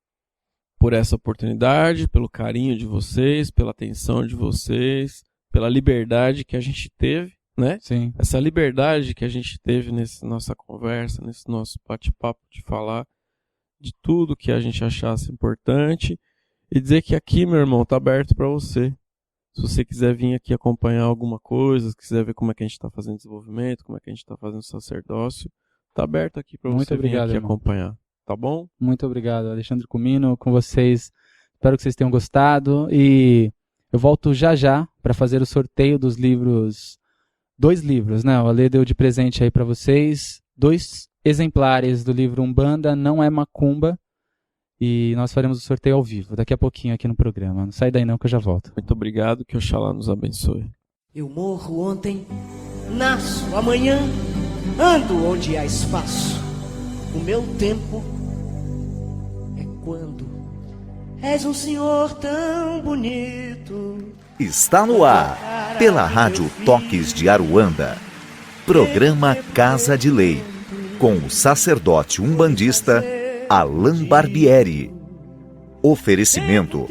por essa oportunidade, pelo carinho de vocês, pela atenção de vocês, pela liberdade que a gente teve, né? sim. Essa liberdade que a gente teve nessa nossa conversa, nesse nosso bate-papo de falar de tudo que a gente achasse importante e dizer que aqui, meu irmão, tá aberto para você. Se você quiser vir aqui acompanhar alguma coisa, se quiser ver como é que a gente está fazendo desenvolvimento, como é que a gente está fazendo sacerdócio, tá aberto aqui para você vir aqui acompanhar, tá bom? Muito obrigado, Alexandre Comino, com vocês. Espero que vocês tenham gostado e eu volto já para fazer o sorteio dos livros, 2 livros, né? O Ale deu de presente aí para vocês, 2 exemplares do livro Umbanda Não é Macumba e nós faremos o sorteio ao vivo, daqui a pouquinho aqui no programa. Não sai daí não que eu já volto. Muito obrigado, que Oxalá nos abençoe. Eu morro ontem, nasço amanhã, ando onde há espaço. O meu tempo é quando és um senhor tão bonito. Está no ar, pela Rádio Toques de Aruanda, programa Casa de Lei, com o sacerdote umbandista Alan Barbieri. Oferecimento: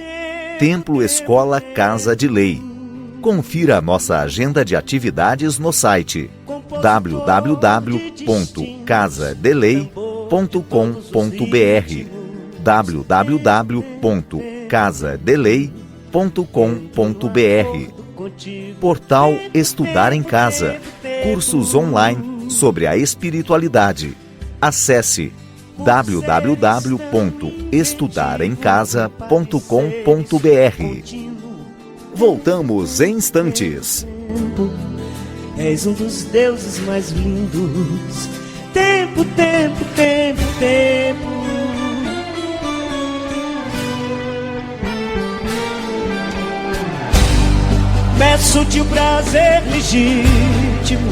Templo Escola Casa de Lei. Confira a nossa agenda de atividades no site www.casadelei.com.br www.casadelei.com.br Portal Estudar em Casa. Cursos online sobre a espiritualidade. Acesse www.estudaremcasa.com.br. Voltamos em instantes. És um dos deuses mais lindos. Tempo, tempo, tempo, tempo. Meço-te o prazer legítimo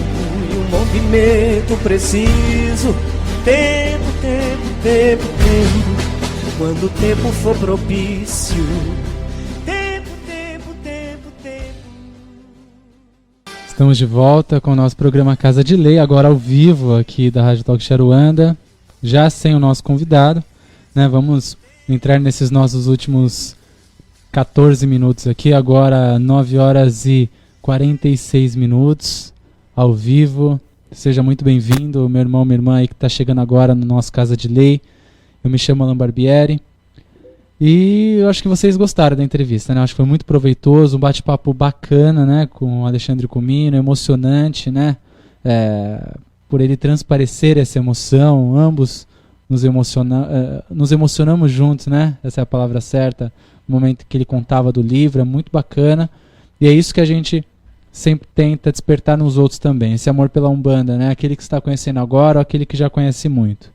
e um movimento preciso. Tempo, tempo, tempo, tempo. Quando o tempo for propício. Tempo, tempo, tempo, tempo. Estamos de volta com o nosso programa Casa de Lei, agora ao vivo aqui da Rádio Toques de Aruanda, já sem o nosso convidado, né? Vamos entrar nesses nossos últimos 14 minutos aqui, agora 9 horas e 46 minutos, ao vivo. Seja muito bem-vindo, meu irmão, minha irmã aí que está chegando agora no nosso Casa de Lei. Eu me chamo Alan Barbieri e eu acho que vocês gostaram da entrevista, né? Eu acho que foi muito proveitoso, um bate-papo bacana, né? Com o Alexandre Comino, emocionante, né? Por ele transparecer essa emoção, ambos nos emocionamos juntos, né? Essa é a palavra certa. No momento que ele contava do livro, é muito bacana. E é isso que a gente sempre tenta despertar nos outros também, esse amor pela Umbanda, né? Aquele que está conhecendo agora ou aquele que já conhece muito.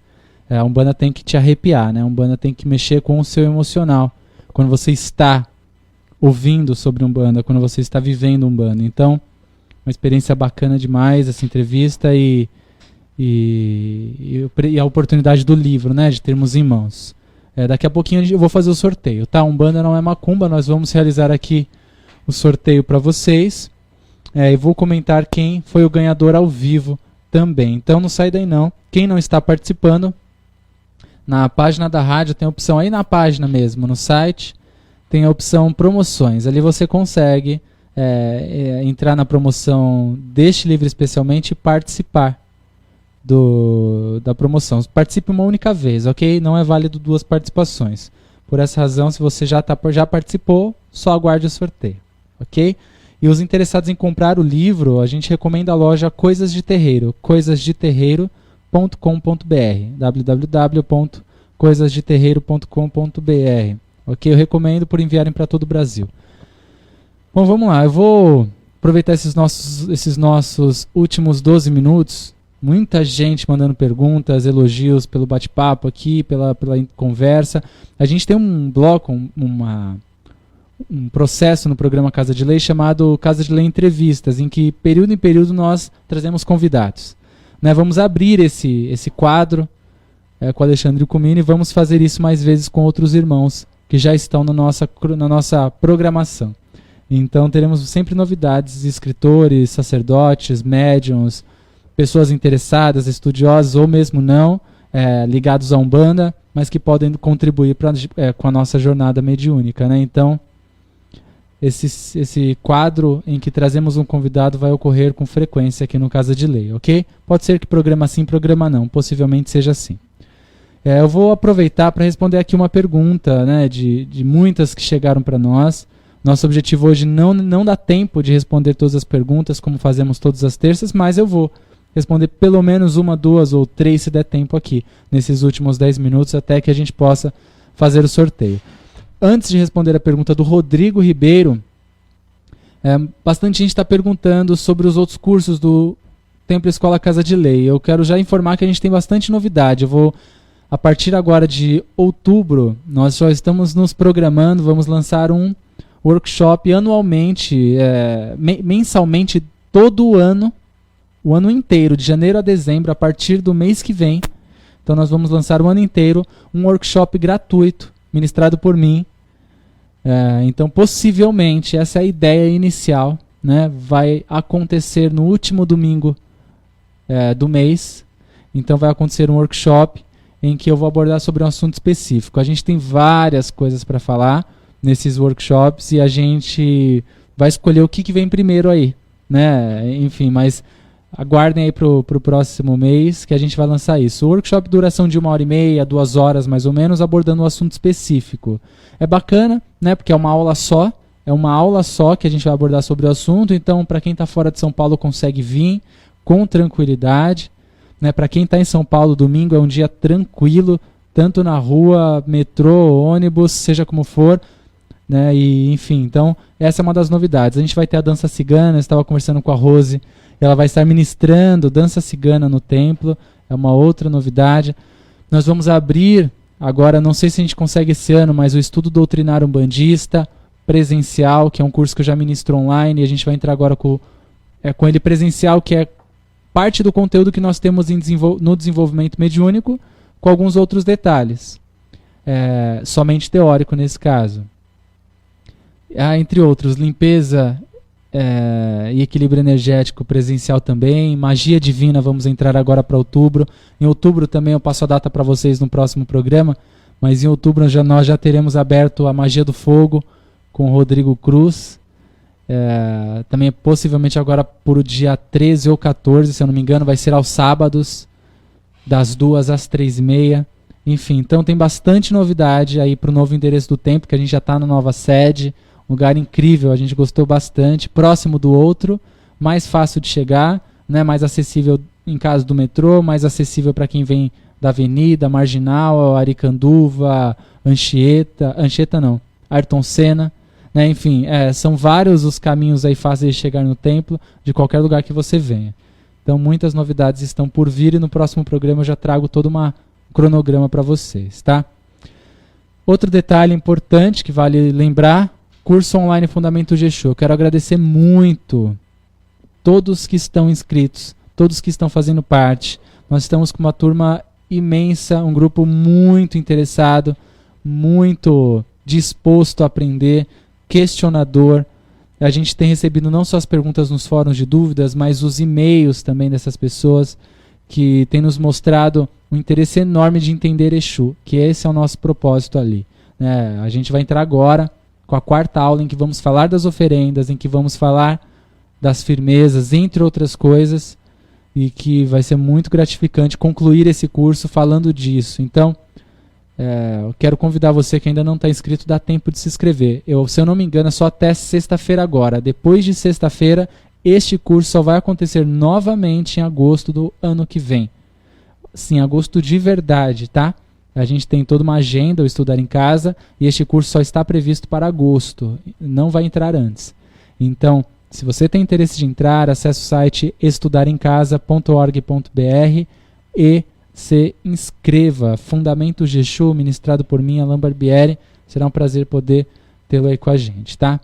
A Umbanda tem que te arrepiar, né? A Umbanda tem que mexer com o seu emocional. Quando você está ouvindo sobre Umbanda, quando você está vivendo Umbanda. Então, uma experiência bacana demais essa entrevista e a oportunidade do livro, né? De termos em mãos. Daqui a pouquinho eu vou fazer o sorteio, tá? Umbanda não é macumba, nós vamos realizar aqui o sorteio para vocês. E vou comentar quem foi o ganhador ao vivo também. Então não sai daí não. Quem não está participando, na página da rádio tem a opção aí na página mesmo, no site, tem a opção promoções. Ali você consegue entrar na promoção deste livro especialmente e participar da promoção. Participe uma única vez, ok? Não é válido 2 participações. Por essa razão, se você já participou, só aguarde o sorteio, ok? E os interessados em comprar o livro, a gente recomenda a loja Coisas de Terreiro, coisasdeterreiro.com.br, www.coisasdeterreiro.com.br, ok? Eu recomendo por enviarem para todo o Brasil. Bom, vamos lá, eu vou aproveitar esses nossos últimos 12 minutos. Muita gente mandando perguntas, elogios pelo bate-papo aqui, pela conversa. A gente tem um bloco, um processo no programa Casa de Lei chamado Casa de Lei Entrevistas, em que período em período nós trazemos convidados. Né, vamos abrir esse quadro com o Alexandre Comino e vamos fazer isso mais vezes com outros irmãos que já estão na nossa programação. Então teremos sempre novidades, escritores, sacerdotes, médiuns, pessoas interessadas, estudiosos ou mesmo não, ligados à Umbanda, mas que podem contribuir com a nossa jornada mediúnica, né? Então, esse quadro em que trazemos um convidado vai ocorrer com frequência aqui no Casa de Lei, ok? Pode ser que programa sim, programa não, possivelmente seja assim. Eu vou aproveitar para responder aqui uma pergunta, né, de muitas que chegaram para nós. Nosso objetivo hoje não dá tempo de responder todas as perguntas, como fazemos todas as terças, mas eu vou responder pelo menos uma, duas ou três, se der tempo aqui, nesses últimos 10 minutos, até que a gente possa fazer o sorteio. Antes de responder a pergunta do Rodrigo Ribeiro, bastante gente está perguntando sobre os outros cursos do Templo Escola Casa de Lei. Eu quero já informar que a gente tem bastante novidade. A partir agora de outubro, nós já estamos nos programando, vamos lançar um workshop anualmente, mensalmente, todo o ano inteiro, de janeiro a dezembro, a partir do mês que vem. Então nós vamos lançar o ano inteiro um workshop gratuito, ministrado por mim. Então possivelmente, essa é a ideia inicial, né? Vai acontecer no último domingo do mês. Então vai acontecer um workshop em que eu vou abordar sobre um assunto específico. A gente tem várias coisas para falar nesses workshops e a gente vai escolher o que vem primeiro aí, né? Enfim, mas aguardem aí pro próximo mês que a gente vai lançar isso. O workshop duração de 1h30, 2 horas mais ou menos, abordando um assunto específico. É bacana, né? Porque é uma aula só que a gente vai abordar sobre o assunto. Então, para quem está fora de São Paulo, consegue vir com tranquilidade. Né, para quem está em São Paulo, domingo é um dia tranquilo, tanto na rua, metrô, ônibus, seja como for, né, e enfim, então essa é uma das novidades. A gente vai ter a dança cigana, eu estava conversando com a Rose, ela vai estar ministrando dança cigana no templo, é uma outra novidade. Nós vamos abrir agora, não sei se a gente consegue esse ano, mas o estudo doutrinário umbandista presencial, que é um curso que eu já ministro online, e a gente vai entrar agora com ele presencial, que é parte do conteúdo que nós temos no desenvolvimento mediúnico, com alguns outros detalhes. Somente teórico nesse caso. Entre outros, limpeza e equilíbrio energético presencial também. Magia divina, vamos entrar agora para outubro. Em outubro também eu passo a data para vocês no próximo programa, mas em outubro nós já teremos aberto a magia do fogo com o Rodrigo Cruz. Também possivelmente agora por o dia 13 ou 14, se eu não me engano, vai ser aos sábados, das 2 às 3h30. Enfim, então tem bastante novidade aí para o novo endereço do templo, que a gente já está na nova sede, um lugar incrível, a gente gostou bastante, próximo do outro, mais fácil de chegar, né, mais acessível em caso do metrô, mais acessível para quem vem da Avenida, Marginal, Aricanduva, Ayrton Senna. Né, enfim, são vários os caminhos aí fáceis de chegar no templo, de qualquer lugar que você venha. Então muitas novidades estão por vir e no próximo programa eu já trago todo um cronograma para vocês, tá? Outro detalhe importante que vale lembrar, curso online Fundamento de Exu. Eu quero agradecer muito todos que estão inscritos, todos que estão fazendo parte. Nós estamos com uma turma imensa, um grupo muito interessado, muito disposto a aprender, questionador. A gente tem recebido não só as perguntas nos fóruns de dúvidas, mas os e-mails também dessas pessoas que têm nos mostrado um interesse enorme de entender Exu, que esse é o nosso propósito ali. A gente vai entrar agora com a 4ª aula em que vamos falar das oferendas, em que vamos falar das firmezas, entre outras coisas, e que vai ser muito gratificante concluir esse curso falando disso. Então, eu quero convidar você que ainda não está inscrito, dá tempo de se inscrever. Se eu não me engano, é só até sexta-feira agora. Depois de sexta-feira, este curso só vai acontecer novamente em agosto do ano que vem. Sim, agosto de verdade, tá? A gente tem toda uma agenda, o Estudar em Casa, e este curso só está previsto para agosto. Não vai entrar antes. Então, se você tem interesse de entrar, acesse o site estudaremcasa.org.br e se inscreva. Fundamentos de Exu, ministrado por mim, Alain Barbieri. Será um prazer poder tê-lo aí com a gente, tá?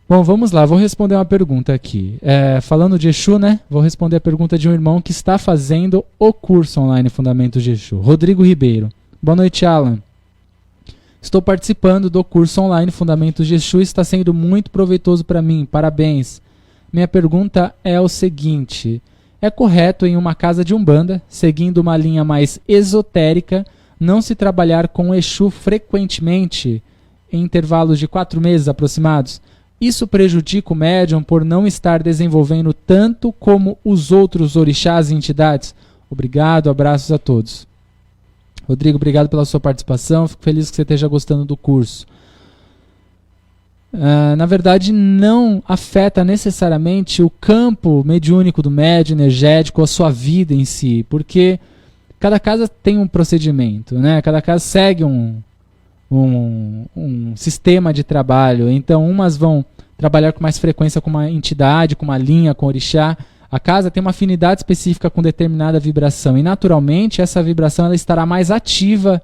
Bom, vamos lá, vou responder uma pergunta aqui. Falando de Exu, né? Vou responder a pergunta de um irmão que está fazendo o curso online Fundamentos de Exu. Rodrigo Ribeiro. Boa noite, Alan. Estou participando do curso online Fundamentos de Exu, está sendo muito proveitoso para mim, parabéns. Minha pergunta é o seguinte: é correto em uma casa de Umbanda, seguindo uma linha mais esotérica, não se trabalhar com Exu frequentemente, em intervalos de 4 meses aproximados? Isso prejudica o médium por não estar desenvolvendo tanto como os outros orixás e entidades? Obrigado, abraços a todos. Rodrigo, obrigado pela sua participação, fico feliz que você esteja gostando do curso. Na verdade, não afeta necessariamente o campo mediúnico do médium, energético, a sua vida em si, porque cada casa tem um procedimento, né? Cada casa segue um sistema de trabalho. Então, umas vão trabalhar com mais frequência com uma entidade, com uma linha, com orixá. A casa tem uma afinidade específica com determinada vibração e, naturalmente, essa vibração ela estará mais ativa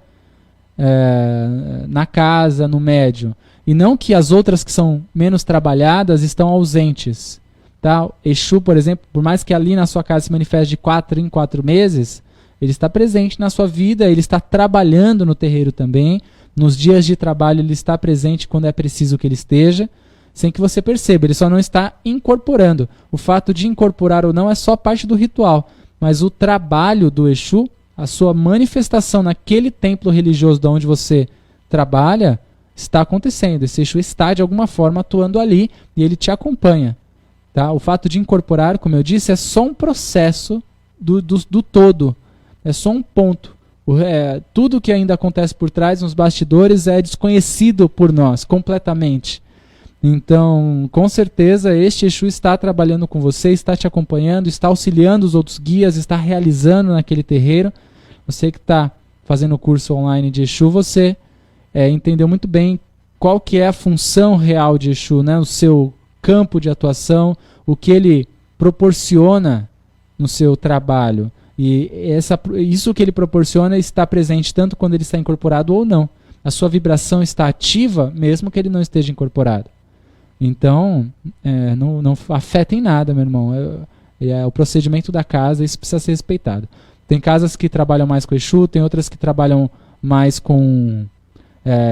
na casa, no médium. E não que as outras que são menos trabalhadas estão ausentes. Tá? Exu, por exemplo, por mais que ali na sua casa se manifeste de 4 em 4 meses, ele está presente na sua vida, ele está trabalhando no terreiro também. Nos dias de trabalho ele está presente quando é preciso que ele esteja, sem que você perceba, ele só não está incorporando. O fato de incorporar ou não é só parte do ritual, mas o trabalho do Exu, a sua manifestação naquele templo religioso de onde você trabalha, está acontecendo. Esse Exu está de alguma forma atuando ali e ele te acompanha. Tá? O fato de incorporar, como eu disse, é só um processo do todo, é só um ponto. Tudo que ainda acontece por trás, nos bastidores, é desconhecido por nós completamente. Então, com certeza, este Exu está trabalhando com você, está te acompanhando, está auxiliando os outros guias, está realizando naquele terreiro. Você que está fazendo o curso online de Exu, você entendeu muito bem qual que é a função real de Exu, né? O seu campo de atuação, o que ele proporciona no seu trabalho. E isso que ele proporciona está presente tanto quando ele está incorporado ou não. A sua vibração está ativa mesmo que ele não esteja incorporado. Então, não afeta em nada, meu irmão. É o procedimento da casa, isso precisa ser respeitado. Tem casas que trabalham mais com Exu, tem outras que trabalham mais com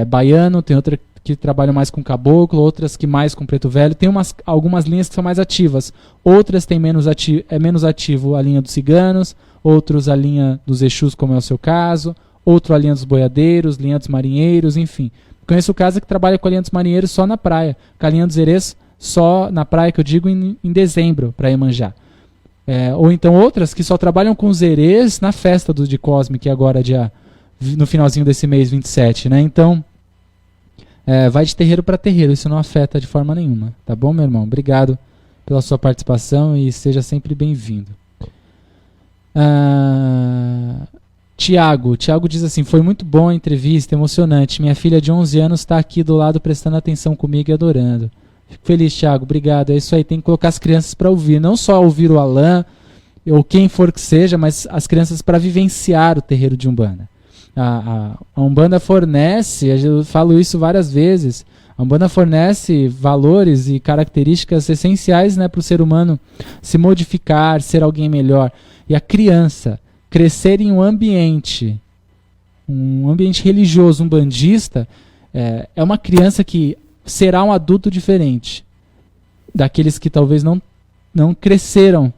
baiano, tem outras que trabalham mais com caboclo, outras que mais com preto velho. Tem algumas linhas que são mais ativas, outras têm menos ativo a linha dos ciganos, outros a linha dos Exus, como é o seu caso, outro a linha dos boiadeiros, linha dos marinheiros, enfim. Conheço casa que trabalha com a linha dos marinheiros só na praia, com a linha dos herês só na praia, que eu digo em dezembro, para Iemanjá. Ou então outras que só trabalham com os herês na festa de Cosme, que é agora no finalzinho desse mês, 27, né? Então, vai de terreiro para terreiro, isso não afeta de forma nenhuma, tá bom, meu irmão? Obrigado pela sua participação e seja sempre bem-vindo. Tiago diz assim: foi muito bom a entrevista, emocionante. Minha filha de 11 anos está aqui do lado prestando atenção comigo e adorando. Fico feliz, Tiago, obrigado. É isso aí, tem que colocar as crianças para ouvir, não só ouvir o Alain ou quem for que seja, mas as crianças para vivenciar o terreiro de Umbanda. A Umbanda fornece, eu falo isso várias vezes, a Umbanda fornece valores e características essenciais, né, para o ser humano se modificar, ser alguém melhor. E a criança crescer em um ambiente religioso, umbandista, é uma criança que será um adulto diferente daqueles que talvez não cresceram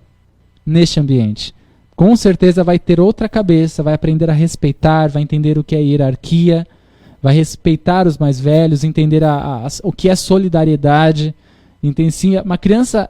neste ambiente. Com certeza vai ter outra cabeça, vai aprender a respeitar, vai entender o que é hierarquia, vai respeitar os mais velhos, entender o que é solidariedade. Sim, uma criança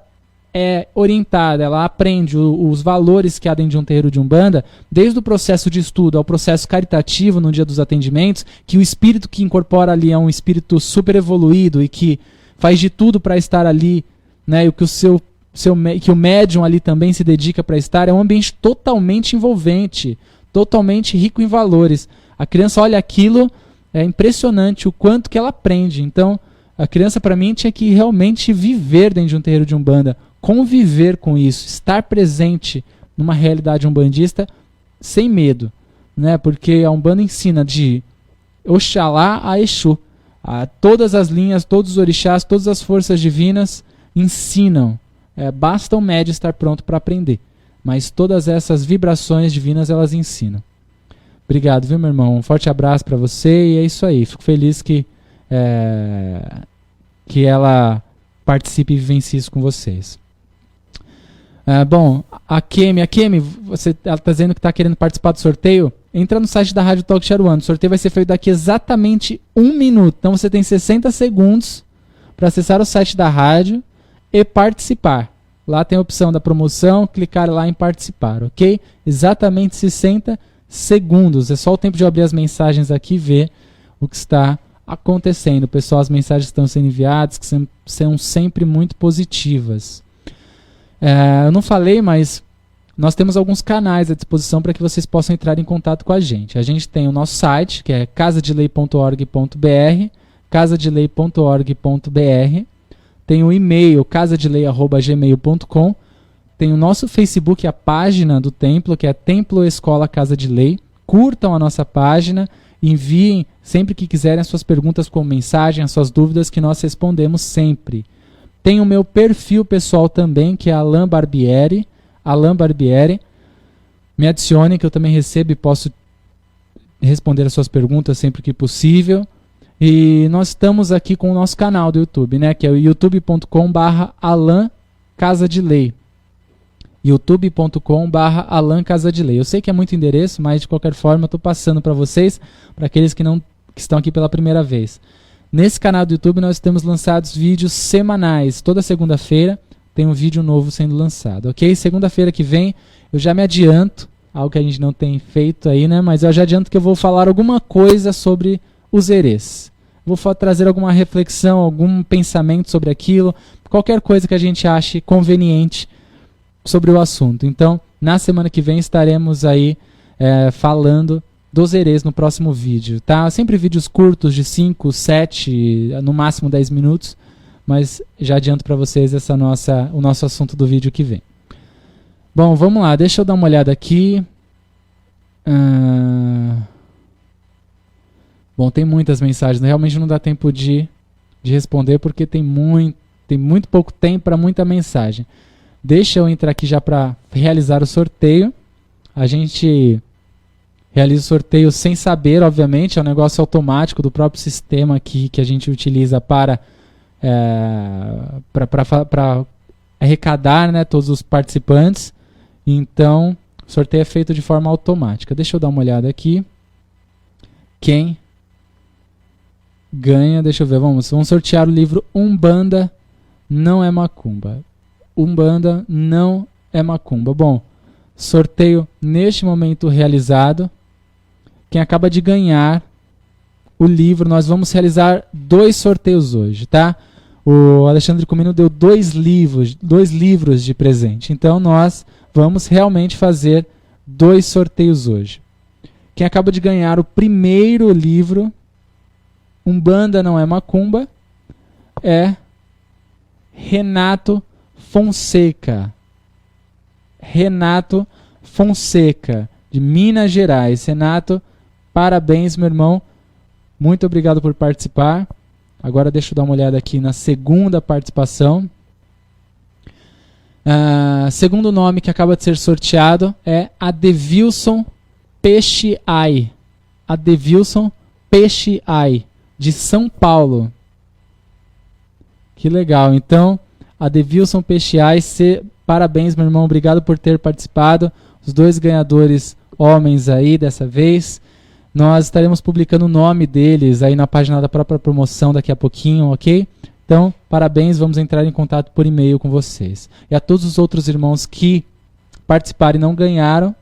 é orientada, ela aprende os valores que há dentro de um terreiro de Umbanda, desde o processo de estudo ao processo caritativo no dia dos atendimentos, que o espírito que incorpora ali é um espírito super evoluído e que faz de tudo para estar ali, né, e que o médium ali também se dedica para estar, é um ambiente totalmente envolvente, totalmente rico em valores. A criança olha aquilo, é impressionante o quanto que ela aprende. Então, a criança, para mim, tinha que realmente viver dentro de um terreiro de Umbanda, conviver com isso, estar presente numa realidade umbandista sem medo, né? Porque a Umbanda ensina de Oxalá a Exu. Todas as linhas, todos os orixás, todas as forças divinas ensinam. Basta o médium estar pronto para aprender. Mas todas essas vibrações divinas, elas ensinam. Obrigado, viu, meu irmão? Um forte abraço para você e é isso aí. Fico feliz que ela participe e vivencie isso com vocês. Bom, a Kemi, ela está dizendo que está querendo participar do sorteio. Entra no site da Rádio Talk Sharuanda. O sorteio vai ser feito daqui exatamente 1 minuto. Então você tem 60 segundos para acessar o site da rádio e participar. Lá tem a opção da promoção, clicar lá em participar, ok? Exatamente 60 segundos. É só o tempo de eu abrir as mensagens aqui e ver o que está acontecendo. Pessoal, as mensagens estão sendo enviadas, que são sempre muito positivas. Eu não falei, mas nós temos alguns canais à disposição para que vocês possam entrar em contato com a gente. A gente tem o nosso site, que é casadelei.org.br, casadelei.org.br. Tem o e-mail casadelei@gmail.com. Tem o nosso Facebook, a página do templo, que é Templo Escola Casa de Lei. Curtam a nossa página, enviem sempre que quiserem as suas perguntas com mensagem, as suas dúvidas, que nós respondemos sempre. Tem o meu perfil pessoal também, que é Alan Barbieri. Me adicione, que eu também recebo e posso responder as suas perguntas sempre que possível. E nós estamos aqui com o nosso canal do YouTube, né, que é o youtube.com/Alan Casa de Lei. youtube.com/Alan Casa de Lei. Eu sei que é muito endereço, mas de qualquer forma eu estou passando para vocês, para aqueles que estão aqui pela primeira vez. Nesse canal do YouTube nós temos lançados vídeos semanais. Toda segunda-feira tem um vídeo novo sendo lançado, ok? Segunda-feira que vem eu já me adianto, algo que a gente não tem feito aí, né? Mas eu já adianto que eu vou falar alguma coisa sobre os erês. Vou trazer alguma reflexão, algum pensamento sobre aquilo, qualquer coisa que a gente ache conveniente sobre o assunto. Então, na semana que vem estaremos aí falando dos erês no próximo vídeo, tá? Sempre vídeos curtos de 5, 7, no máximo 10 minutos, mas já adianto para vocês o nosso assunto do vídeo que vem. Bom, vamos lá, deixa eu dar uma olhada aqui. Bom, tem muitas mensagens, realmente não dá tempo de responder porque tem muito pouco tempo para muita mensagem. Deixa eu entrar aqui já para realizar o sorteio. A gente realiza o sorteio sem saber, obviamente, é um negócio automático do próprio sistema aqui que a gente utiliza para arrecadar, né, todos os participantes. Então, o sorteio é feito de forma automática. Deixa eu dar uma olhada aqui. Quem ganha, deixa eu ver, vamos sortear o livro Umbanda Não é Macumba. Umbanda Não é Macumba. Bom, sorteio neste momento realizado. Quem acaba de ganhar o livro, nós vamos realizar 2 sorteios hoje, tá? O Alexandre Comino deu 2 livros de presente. Então nós vamos realmente fazer 2 sorteios hoje. Quem acaba de ganhar o primeiro livro, Umbanda Não é Macumba, é Renato Fonseca. Renato Fonseca, de Minas Gerais. Renato, parabéns, meu irmão. Muito obrigado por participar. Agora deixa eu dar uma olhada aqui na segunda participação. Segundo nome que acaba de ser sorteado é Adevilson Peixeai. Adevilson Peixeai, de São Paulo. Que legal. Então, Adevilson Peixeai, parabéns, meu irmão. Obrigado por ter participado. Os 2 ganhadores homens aí dessa vez. Nós estaremos publicando o nome deles aí na página da própria promoção daqui a pouquinho, ok? Então, parabéns, vamos entrar em contato por e-mail com vocês. E a todos os outros irmãos que participaram e não ganharam,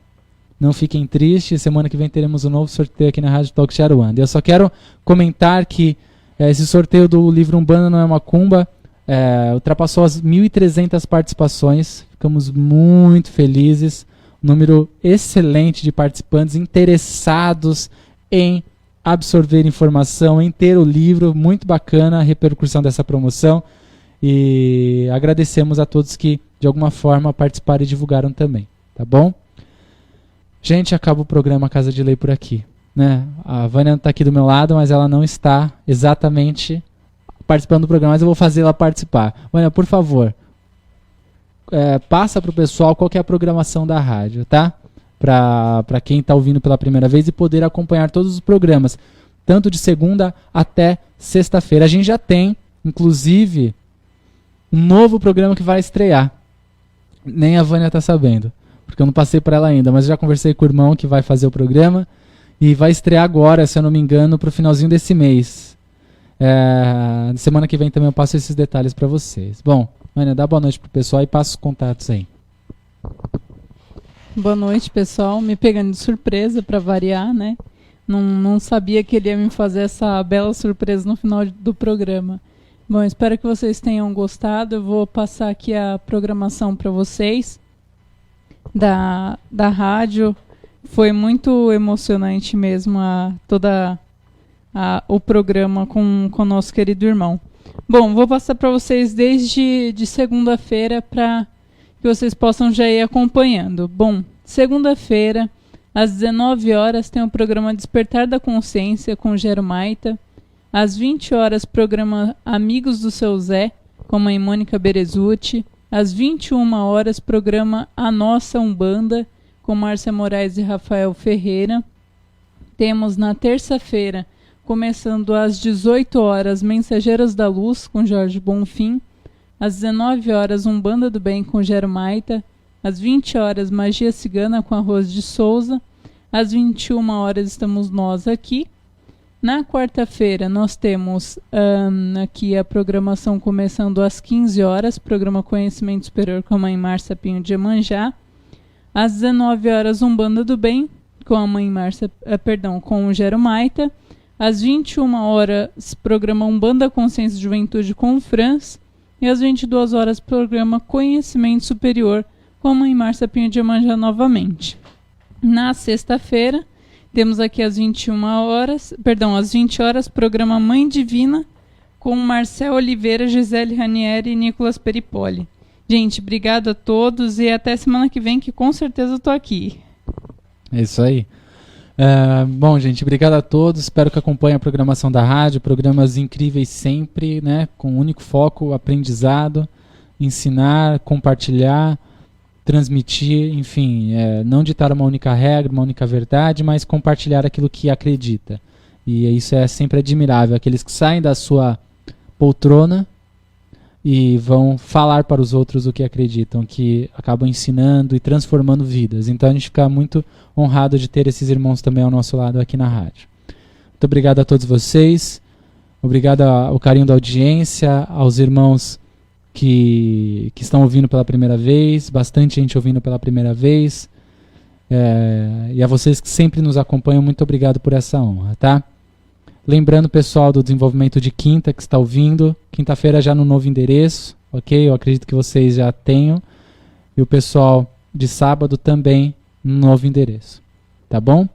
não fiquem tristes, semana que vem teremos um novo sorteio aqui na Rádio Talk Sharuanda. Eu só quero comentar que esse sorteio do livro Umbanda Não é Macumba ultrapassou as 1.300 participações, ficamos muito felizes, um número excelente de participantes interessados em absorver informação, em ter o livro, muito bacana a repercussão dessa promoção e agradecemos a todos que de alguma forma participaram e divulgaram também, tá bom? Gente, acaba o programa Casa de Lei por aqui, né? A Vânia está aqui do meu lado, mas ela não está exatamente participando do programa, mas eu vou fazer ela participar. Vânia, por favor, passa para o pessoal qual que é a programação da rádio, tá? para quem está ouvindo pela primeira vez e poder acompanhar todos os programas, tanto de segunda até sexta-feira. A gente já tem, inclusive, um novo programa que vai estrear. Nem a Vânia está sabendo, porque eu não passei para ela ainda, mas eu já conversei com o irmão que vai fazer o programa e vai estrear agora, se eu não me engano, para o finalzinho desse mês. Semana que vem também eu passo esses detalhes para vocês. Bom, Vânia, dá boa noite pro pessoal e passa os contatos aí. Boa noite, pessoal. Me pegando de surpresa para variar, né? Não sabia que ele ia me fazer essa bela surpresa no final do programa. Bom, espero que vocês tenham gostado. Eu vou passar aqui a programação para vocês da rádio. Foi muito emocionante mesmo o programa com o nosso querido irmão. Bom, vou passar para vocês desde de segunda-feira para que vocês possam já ir acompanhando. Bom, segunda-feira, às 19 horas, tem o programa Despertar da Consciência com Gero Maita. Às 20 horas, programa Amigos do Seu Zé, com a mãe Mônica Berezutti. Às 21 horas, programa A Nossa Umbanda, com Márcia Moraes e Rafael Ferreira. Temos na terça-feira, começando às 18 horas, Mensageiras da Luz, com Jorge Bonfim. Às 19 horas, Umbanda do Bem, com Gero Maita. Às 20 horas, Magia Cigana, com a Rose de Souza. Às 21 horas, estamos nós aqui. Na quarta-feira, nós temos aqui a programação começando às 15 horas, programa Conhecimento Superior com a mãe Márcia Pinho de Iemanjá. Às 19 horas, Umbanda do Bem, com a mãe Márcia, com o Gero Maita. Às 21 horas, programa Umbanda Consciência e Juventude com o Franz. E às 22 horas, programa Conhecimento Superior com a mãe Márcia Pinho de Iemanjá novamente. Na sexta-feira, temos aqui às 20 horas, programa Mãe Divina com Marcel Oliveira, Gisele Ranieri e Nicolas Peripoli. Gente, obrigado a todos e até semana que vem, que com certeza eu tô aqui. É isso aí. Bom, gente, obrigado a todos. Espero que acompanhem a programação da rádio. Programas incríveis sempre, né? Com o único foco, aprendizado, ensinar, compartilhar, transmitir, enfim, não ditar uma única regra, uma única verdade, mas compartilhar aquilo que acredita. E isso é sempre admirável. Aqueles que saem da sua poltrona e vão falar para os outros o que acreditam, que acabam ensinando e transformando vidas. Então a gente fica muito honrado de ter esses irmãos também ao nosso lado aqui na rádio. Muito obrigado a todos vocês, obrigado ao carinho da audiência, aos irmãos que estão ouvindo pela primeira vez, bastante gente ouvindo pela primeira vez, e a vocês que sempre nos acompanham, muito obrigado por essa honra, tá? Lembrando, pessoal, do desenvolvimento de quinta que está ouvindo, quinta-feira já no novo endereço, ok? Eu acredito que vocês já tenham, e o pessoal de sábado também no novo endereço, tá bom?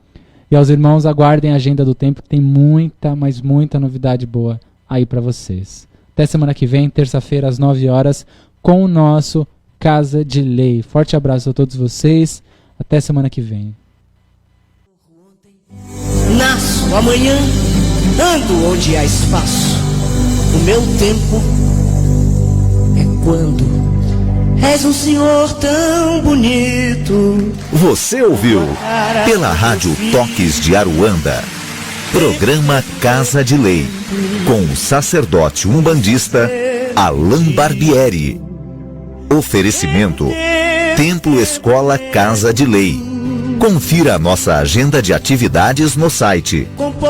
E aos irmãos, aguardem a agenda do tempo, que tem muita, mas muita novidade boa aí para vocês. Até semana que vem, terça-feira, às 9 horas, com o nosso Casa de Lei. Forte abraço a todos vocês. Até semana que vem. Nasço amanhã, ando onde há espaço. O meu tempo é quando és um senhor tão bonito. Você ouviu pela Rádio Toques de Aruanda, programa Casa de Lei, com o sacerdote umbandista Alain Barbieri. Oferecimento Templo Escola Casa de Lei. Confira a nossa agenda de atividades no site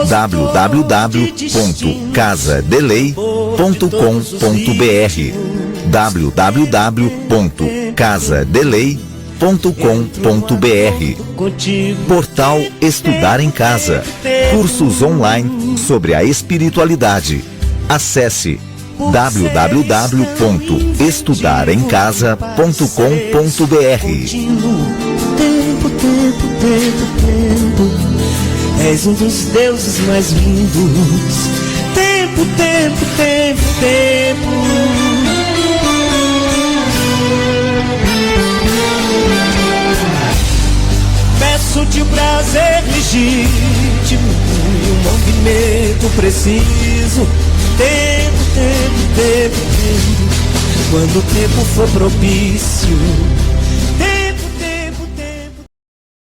www.casadelei.com.br www.casadelei.com.br. Portal Estudar em Casa. Cursos online sobre a espiritualidade. Acesse www.estudaremcasa.com.br. Tempo, és um dos deuses mais lindos. Tempo. Peço-te o prazer legítimo e um movimento preciso. Tempo. Quando o tempo for propício.